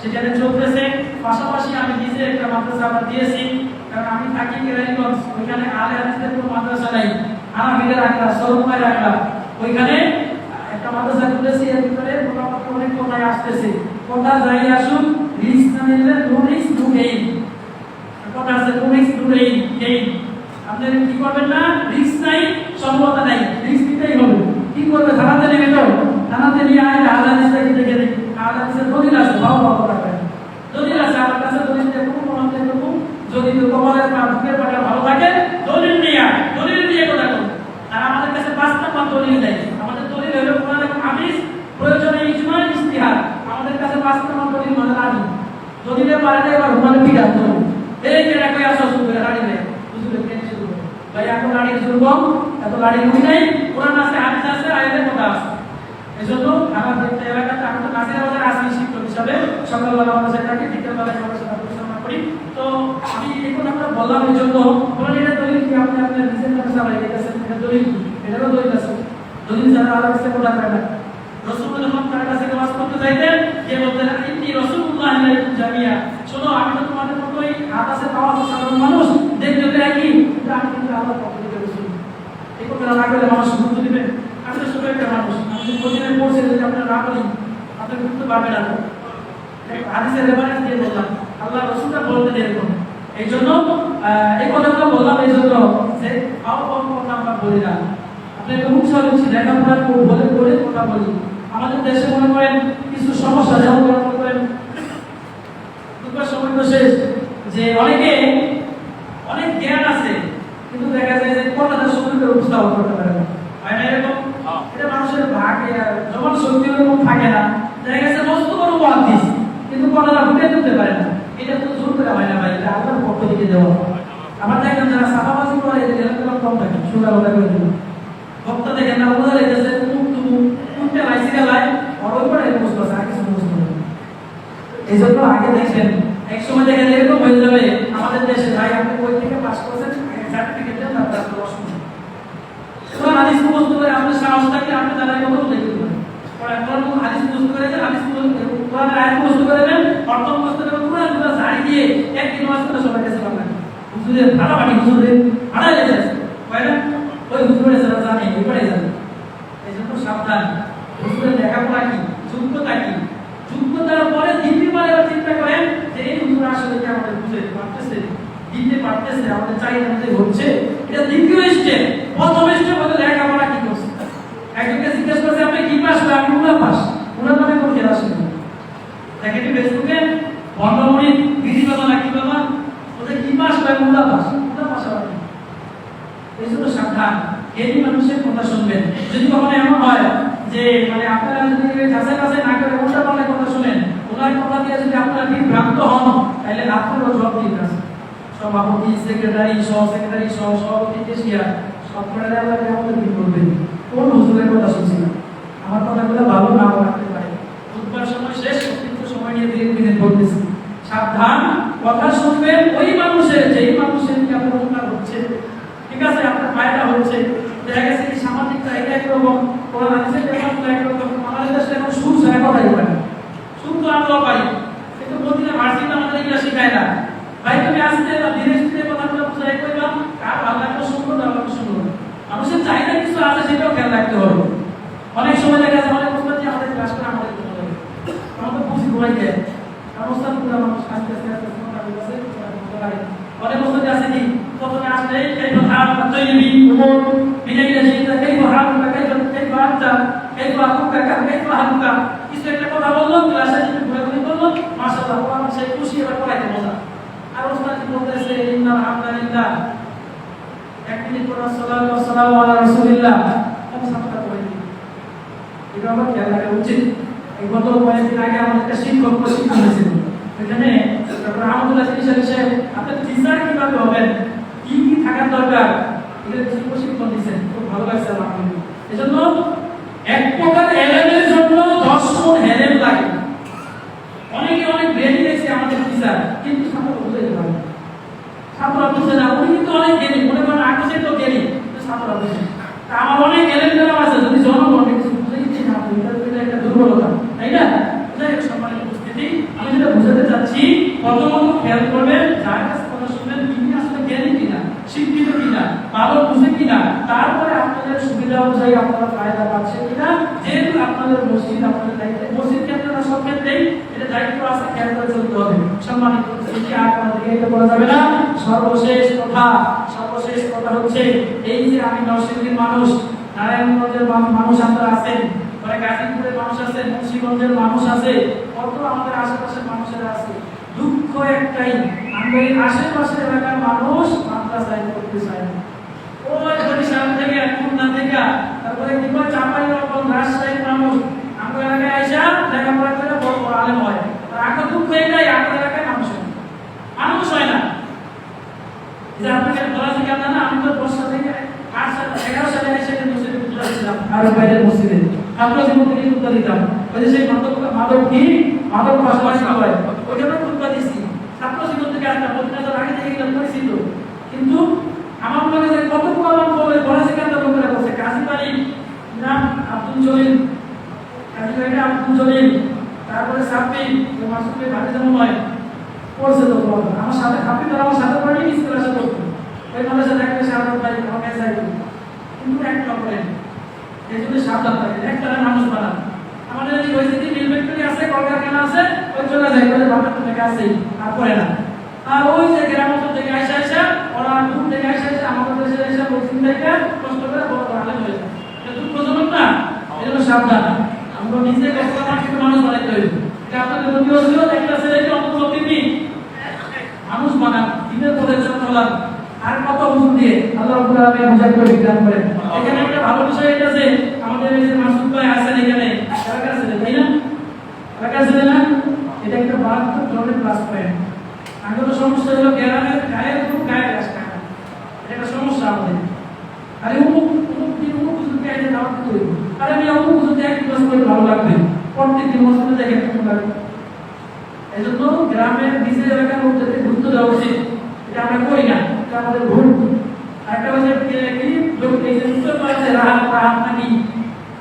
সেখানে চলতেছে। পাশাপাশি আমি নিজে একটা মাদ্রাসা আবার দিয়েছি, কারণ আমি থাকি কেরানীগঞ্জ, ওইখানে আলে হাদিসের কোনো মাদ্রাসা নাই, হানাফিদের আখড়া, সরফুমাইর আখড়া, ওইখানে একটা মাদ্রাসা খুলেছি। এর ভিতরে মোটামুটি অনেক কোথায় আসতেছে, কোথা যাই আসুন, রিস্ক না নিলে নো রিস্ক নো গেইন। কথা আছে নো রিস্ক নো গেইন। আপনারা কি করবেন না, রিস্ক নাই, সম্ভাবনা নাই, রিস্ক নিতেই হবে। কি করবে, থানাতে নেবে তো, থানাতে নিয়ে আইলে আলাদিসটা কি দেখে দেখি, আলাদিসের দলিল আছে, ভালো ভালো রাখবেন, দলিল আছে আমার কাছে, দলিল দিয়ে কোনো কোনো দেখুন, যদি তোমাদের বুকের পাটা ভালো থাকে দলিল নিয়ে কথা করুন। আর আমাদের কাছে 5 নম্বর দলিল নেই, আমাদের দলিল হলো কোরআনের হাদিস, প্রয়োজনে ইজমা ইজতিহাদ। আমাদের কাছে 5 নম্বর দলিল মানে রানি, দলিলে পারে না এবার হুমানে বিরাট দলিল, এই যে রাখে আসা শুরু করে রানি নেই, বুঝলে কেন শুরু করে ভাই, এখন রানি শুরু কম, এত রানি মুই নাই, কোরআন আছে, হাদিস আছে, আয়াতের কথা আছে। এজন্য আমাদের এলাকাতে আমি তো নাজিরা বাজার আসি শিক্ষক হিসাবে, সকালবেলা আমাদের সাথে থাকি, বিকেলবেলায় সবার সাথে পরিচালনা করি। তো আমি এখন আমরা বললাম এই জন্য বলেন এটা দলিল কি, আপনি আপনার নিজের নামে চালাই গেছেন, এটা দলিল কি, এটারও দলিল আছে। দলিল যারা আল্লাহ কাছে কোথা পায় না, রাসূলুল্লাহ যখন তার কাছে নামাজ পড়তে যাইতেন, কে বলতেন ইন্নী রাসূলুল্লাহ ইলাইকুম জামিয়া, শোনো আমি তো তোমাদের মতোই হাত আছে পাওয়া তো সাধারণ মানুষ, দেখতে তো একই, কিন্তু আমি কিন্তু আল্লাহর পক্ষ থেকে রাসূল। এই কথা না বলে মানুষ গুরুত্ব দিবে, আমি তো ছোট একটা মানুষ, আমি যদি মদিনায় পৌঁছে যদি আপনারা না বলি আপনার গুরুত্ব পাবে না। হাদিসের রেফারেন্স দিয়ে বললাম, আল্লাহ রাসূলটা বলতেন এরকম। এই জন্য এই কথাগুলো বললাম, এই জন্য যে পাও কথা আমরা বলি না, আপনাকে উৎসাহ দিচ্ছি, লেখাপড়া বলে কথা বলি। আমাদের দেশে মনে করেন কিছু সমস্যা, যেমন মনে করেন দুঃখের সময় তো শেষ, যে অনেক জ্ঞান আছে কিন্তু দেখা যায় যে কথাটা শরীরে উপস্থাপন করতে পারে না, হয় না এরকম? এটা মানুষের ভাগে যখন শক্তি ওরকম থাকে না, দেখা গেছে মস্ত বড় মুহাদ্দিস কিন্তু কথাটা ফুটে তুলতে পারে না। এটা তো জোর করে হয় না ভাই, এটা আল্লাহর পক্ষ থেকে দেওয়া। আবার দেখেন যারা সাফাবাজি করে এদের এলাকার কম থাকে সুন্দর কথা করে দিল ভক্ত দেখেন না ওদের এসে কোনটা লাইসিকা লাই অরল করে মুসলিম আছে আগে মুসলিম এই জন্য আগে দেখেন এক সময় দেখেন এরকম হয়ে যাবে আমাদের দেশে ভাই আপনি কই থেকে পাস করেছেন সার্টিফিকেট দেন তারপর অসুবিধা কোরআন হাদিস মুখস্থ করে আপনার সাহস থাকলে আপনি জানাই মতো দেখতে পারেন কোরআন হাদিস মুখস্থ করে দেন হাদিস কোরআনের আয়াত মুখস্থ করে দেন অর্থ মুখস্থ করে কোরআন গুলো জারি দিয়ে একদিন ওয়াজ করে সবার কাছে পাবেন হুজুরের ফাটাফাটি হুজুরের হারাই যাচ্ছে হয় না ওই হুজুরের যারা জানে এবারে জানে এই জন্য সাবধান হুজুরের লেখাপড়া কি যোগ্যতা কি যোগ্যতার পরে দিতে পারে চিন্তা করেন যে এই হুজুর আসলে কি আমাদের বুঝে পারতেছে দিতে পারতেছে আমাদের চাহিদা মধ্যে হচ্ছে এটা দ্বিতীয় স্টেপ প্রথম স্টেপ হলো লেখাপড়া কি করছে একজনকে জিজ্ঞেস করছে আপনি কি পাস আমি উনা পাস উনা মানে কোন ক্লাস দেখেন ফেসবুকে বন্ধমণি বিধি বাবা নাকি বাবা ওদের কি পাস হয় উনা পাস হবে এই জন্য সাবধান এই মানুষের কথা শুনবেন যদি কখনো এমন হয় যে মানে আপনারা যদি যাচাই বাছাই না করে উল্টা পাল্টা কথা শুনেন ওনার কথা দিয়ে যদি আপনারা বিভ্রান্ত হন তাহলে আপনারও সব ঠিক আছে সভাপতি সেক্রেটারি সহ সেক্রেটারি সহ সভাপতি কেশিয়ার সব করে আল্লাহ আমাদের কি করবেন কোন হুজুরের কথা শুনছি না আমার কথাগুলো ভালো না রাখতে পারে বুধবার সময় শেষ অতিরিক্ত সময় নিয়ে 2 মিনিট বলতেছি সাবধান কথা শুনবেন ওই মানুষের যেই মানুষের কি আপনার উপকার হচ্ছে ঠিক আছে আপনার ফায়দা হচ্ছে দেখা গেছে কি সামাজিকতা এটা একরকম কোরআন হাদিসের ব্যাপারটা একরকম আমাদের দেশে এখন সুদ ছাড়া কথাই পারে সুদ তো আমরাও পারি কিন্তু মদিনা ভার্সিটি আমাদের এগুলো শেখায় না ভাই তুমি আসতে বা ধীরে ধীরে কথাগুলো বুঝাই কইলাম কার ভালো লাগলো সুন্দর ভালো লাগলো সুন্দর মানুষের চাহিদা কিছু আছে সেটাও খেয়াল রাখতে হবে অনেক সময় দেখা যায় অনেক প্রশ্ন যে আমাদের ক্লাস করে আমাদের ভালো লাগে আমাদের বুঝি ঘুমাই দেয় অবস্থান পুরো মানুষ আস্তে আস্তে আস্তে কথা বলছে অনেক প্রশ্ন আছে কি প্রথমে আসলে এই কথা তৈরি উমর বিনাইলা যেটা এই হালকা এই বাচ্চা এই বাহুকা এই বাহুকা কিছু একটা কথা বললো ক্লাসে যদি ঘুরে ঘুরে বললো মাশাআল্লাহ কোরআন সেই খুশি এবার পড়াইতে মজা আর ওস্তাদ বলতেছে ইন্নাল হামদুলিল্লাহ এক মিনিট পর সাল্লাল্লাহু আলাইহি ওয়াসাল্লাম আলা রাসূলিল্লাহ আমি সামনে করে দিই এটা আমার খেয়াল রাখা উচিত এই গত কয়েকদিন আগে আমাদের একটা শিক্ষক প্রশিক্ষণ হয়েছিল এখানে ডক্টর আহমদুল্লাহ সাহেব আপনার টিচার কিভাবে হবেন কি কি থাকার দরকার এটা প্রশিক্ষণ দিয়েছেন খুব ভালো লাগছে আমার এজন্য এক প্রকার এলএমের জন্য 10 গুণ হেলেম লাগে অনেকে অনেক ব্রেনি দেখছে আমাদের টিচার কিন্তু ছাত্র বুঝতে পারে ছাত্র বুঝে না উনি কিন্তু অনেক জ্ঞানী মনে করেন আকর্ষিত তো জ্ঞানী ছাত্র বুঝে তা আমার অনেক এলএম যারা আছে যদি জনগণ কিছু বুঝে দিচ্ছে না এটা একটা দুর্বলতা তাই না বুঝে সম্মানিত উপস্থিতি আমি যেটা বুঝাতে চাচ্ছি প্রথমত খেয়াল করবেন যার কাছে কথা শুনবেন তিনি আসলে জ্ঞানী কিনা শিক্ষিত কিনা ভালো বুঝে কিনা তারপরে আপনাদের সুবিধা অনুযায়ী আপনারা ফায়দা পাচ্ছেন কিনা যেহেতু আপনাদের মসজিদ আপনাদের দায়িত্ব মসজিদ ক্ষেত্রে না সব ক্ষেত্রেই এটা দায়িত্ব আছে খেয়াল করে চলতে হবে সম্মানিত উপস্থিতি আর আমাদেরকে এটা বলা যাবে না সর্বশেষ কথা হচ্ছে এই যে আমি নরসিংদীর মানুষ নারায়ণগঞ্জের মানুষ আপনারা আছেন পরে গাজীপুরের মানুষ আছে মুন্সিগঞ্জের মানুষ আছে কত আমাদের আশেপাশের মানুষেরা আছে দুঃখ একটাই আমরা এই আশেপাশের এলাকার মানুষ মাদ্রাসায় পড়তে চাই না ওই বরিশাল থেকে খুলনা থেকে তারপরে কিংবা চাঁপাইনবাবগঞ্জ রাজশাহীর মানুষ আমরা এলাকায় আইসা লেখাপড়া করে বড় বড় আলেম হয় আর আগে দুঃখ এটাই আমাদের এলাকায় মানুষ হয় না যে আপনাকে বলা থেকে না আমি তো 10 সাল থেকে 8 সাল 11 সালে এসে মসজিদে উত্তর দিলাম আর বাইরের মসজিদে আপনার জীবন থেকে উত্তর দিতাম ওই যে সেই মাদক কি মাদক পাশাপাশি হয় ওই জন্য উত্তর দিচ্ছি ছাত্র জীবন থেকে একটা মদিনার আগে থেকে গেলাম পরিচিত কিন্তু আমার মনে হয় কত প্রমাণ বলে বড় সেখানটা লোকেরা বলছে কাজীবাড়ি নাম আব্দুল জলিল কাজীবাড়ি আব্দুল জলিল তারপরে সাব্বির যে মাসুদের ভাই যেমন হয় পড়ছে তো আমার সাথে আপনি তো আমার সাথে পড়ে স্কুলে আসা করতো ওই মানুষের সাথে একটা সাথে ভাই আমাকে চাই কিন্তু একটা করেন এই জন্য সাবধান থাকে একটা মানুষ বানান আমাদের এই পরিস্থিতি মিল ফ্যাক্টরি আছে কলকারখানা আছে ওই চলে যায় বলে বাপের থেকে আসেই আর পড়ে না আর ওই যে গ্রামাঞ্চল থেকে আইসা ওরা দূর থেকে আইসা আমাদের দেশে এসে পশ্চিম থেকে কষ্ট করে বড় আলেম হয়ে যায় এটা দুঃখজনক না এই জন্য সাবধান আমরা নিজে কষ্ট করে মানুষ বানাইতে হইবে এটা আপনাদের প্রতি অনুরোধ একটা ছেলেকে অন্তত তিনি মানুষ বানান দিনের পথে চলান আর কত হুজুর দিয়ে আল্লাহ রাব্বুল আলামিন বুঝাই করে বিধান করেন এখানে একটা ভালো বিষয় এটা আছে আমাদের এই যে মাসুদ ভাই আছেন এখানে এলাকার ছেলে তাই না এলাকার ছেলে না এটা একটা 72 ধরনের ক্লাস পয়েন্ট আগে তো সমস্যা হলো গ্রামের গায়ের খুব গায়ে গাছ কাটা আমি অমুক যদি এক ক্লাস করে ভালো লাগবে, প্রত্যেকদিন মসজিদে দেখে কেমন লাগবে। এই জন্য গ্রামের নিজের এলাকার লোকদেরকে গুরুত্ব দেওয়া উচিত। এটা আমরা করি না, এটা আমাদের ভুল। আরেকটা হচ্ছে কি লোক এই যে উত্তর পাশে রাহাত নাকি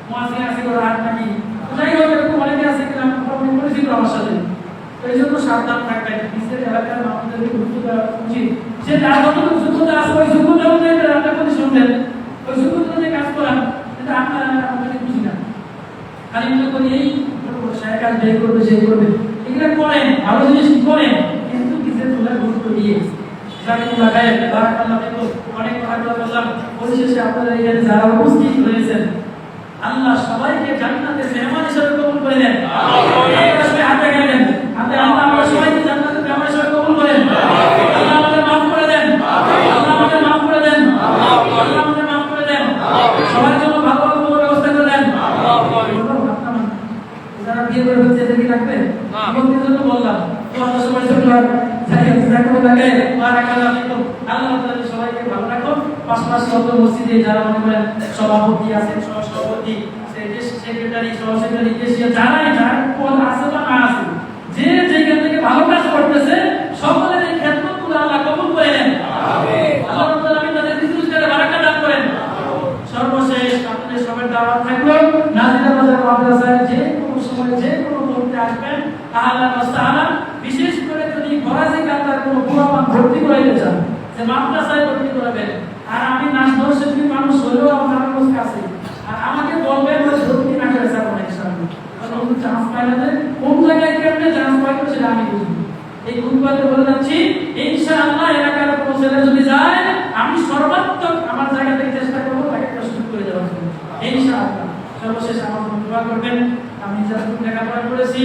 মুয়াজ্জিন আছে করে রাহাত নাকি, যাই হোক এরকম অনেকে আছে কিনা আমি পরিচিত আমার সাথে। তো এই জন্য সাবধান থাকবেন, নিজের এলাকার মানুষদেরকে গুরুত্ব দেওয়া উচিত। সে তার যতটুকু যোগ্যতা আছে ওই যোগ্যতা অনুযায়ী রান্না করে শুনবেন, ওই যোগ্যতা অনুযায়ী কাজ করান। কিন্তু আমরা আমাদের বুঝি না, খালি মনে করি এই সাহেব কাজ ব্যয় করবে সে করবে, এগুলো করেন, ভালো জিনিস করেন, কিন্তু নিজের তোলার গুরুত্ব দিয়ে অনেক কথা বললাম। পরিশেষে আপনারা এখানে যারা উপস্থিত হয়েছেন, আল্লাহ সবাইকে জান্নাতের মেহমান হিসেবে কবুল করে নেন। হাতে গেলেন হাতে আল্লাহ আমরা সবাইকে জান্নাতের মেহমান হিসেবে কবুল করেন। আল্লাহ আমাদের মাফ করে দেন, আল্লাহ আমাদের মাফ করে দেন, আল্লাহ আমাদের মাফ করে দেন, সবার জন্য ভালো ভালো ব্যবস্থা করে দেন। যারা বিয়ে করে হচ্ছে এদেরকে রাখবে বন্ধুদের জন্য বললাম তো আমরা সবাই ছোট আল্লাহ সবাইকে ভালো রাখো। পাশাপাশি মসজিদে যারা মনে করেন সভাপতি আছেন, সহসভাপতি, সেক্রেটারি, সহসেক্রেটারি, কেশিয়ার, যারাই যার পদ আছে বা না আছে, যে যেখান থেকে ভালো কাজ করতেছে সকলের এই খেদমতগুলো আল্লাহ কবুল করে নেন। আল্লাহ রাব্বুল আলামিন তাদের রিজিকে বারাকা দান করেন। সর্বশেষ আপনাদের সবার দাওয়াত থাকলো নাজিরা বাজার মাদ্রাসায় যে কোনো সময় যে কোনো মুহূর্তে আসবেন, আহলান ওয়া সাহলান। বিশেষ করে যদি ফরাজি কাতার কোনো পোলাপান ভর্তি করাইতে চান, যে মাদ্রাসায় ভর্তি করাবেন, আর আমি নাচ দর্শক মানুষ হলেও আমার কাছে আছে, আর আমাকে বলবেন ভর্তি না করে স্যার অনেক সামনে কোনো চান্স পাই না, কোন জায়গায় কেমনে চান্স পাইতো সেটা আমি বুঝবো। এই খুতবাতে বলে যাচ্ছি ইনশাআল্লাহ এলাকার কোনো ছেলে যদি যায়, আমি সর্বাত্মক আমার জায়গা থেকে চেষ্টা করবো তাকে একটা সুযোগ করে দেওয়ার জন্য ইনশাআল্লাহ। সর্বশেষ আমার জন্য দোয়া করবেন, আমি যতটুকু লেখাপড়া করেছি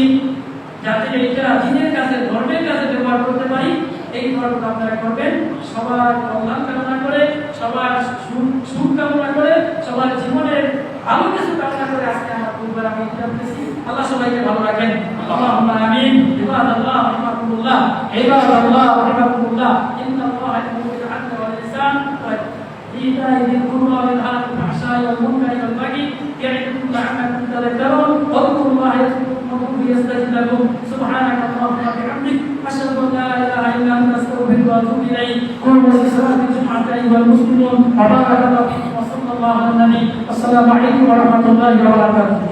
যাতে এইটা দিনের কাছে ধর্মের কাছে ব্যবহার করতে পারি, এই ধর্মটা আপনারা করবেন। সবার কল্যাণ কামনা করে, সবার সুখ কামনা করে, সবার জীবনের ভালো কিছু কামনা করে আজকে আমার পরিবার আমি জানতেছি। আল্লাহ সবাইকে ভালো রাখেন। আল্লাহুম্মা আমিন। ইবাদাল্লাহ রাহিমাকুমুল্লাহ, ইবাদাল্লাহ রাহিমাকুমুল্লাহ, ইন্নাল্লাহা ইয়া'মুরু বিল 'আদলি ওয়াল ইহসান ওয়া ইতা'i যিল কুরবা ওয়া ইয়ানহা 'আনিল ফাহশা'i ওয়াল মুনকারি ওয়াল বাগyi ইয়া'iদুকুম লা'allakum tadhakkarun। ওয়াযকুruল্লাha ইয়াযকুরুকুম ওয়াস্তাজিব লাকুম। সুবহানাকাল্লাহুম্মা ওয়া বিহামদিক আশহাদু আন লা ইলাহা ইল্লা আনতা আস্তাগফিরুকা ওয়া আতুবু ইলাইক। কুমু লি সালাতিকুম আইয়ুহাল মুসলিমুন ওয়া বারাকাল্লাহু ফীকুম ওয়া সাল্লাল্লাহু আলা নবী। আসসালামু আলাইকুম ওয়া রাহমাতুল্লাহি ওয়া বারাকাতুহু।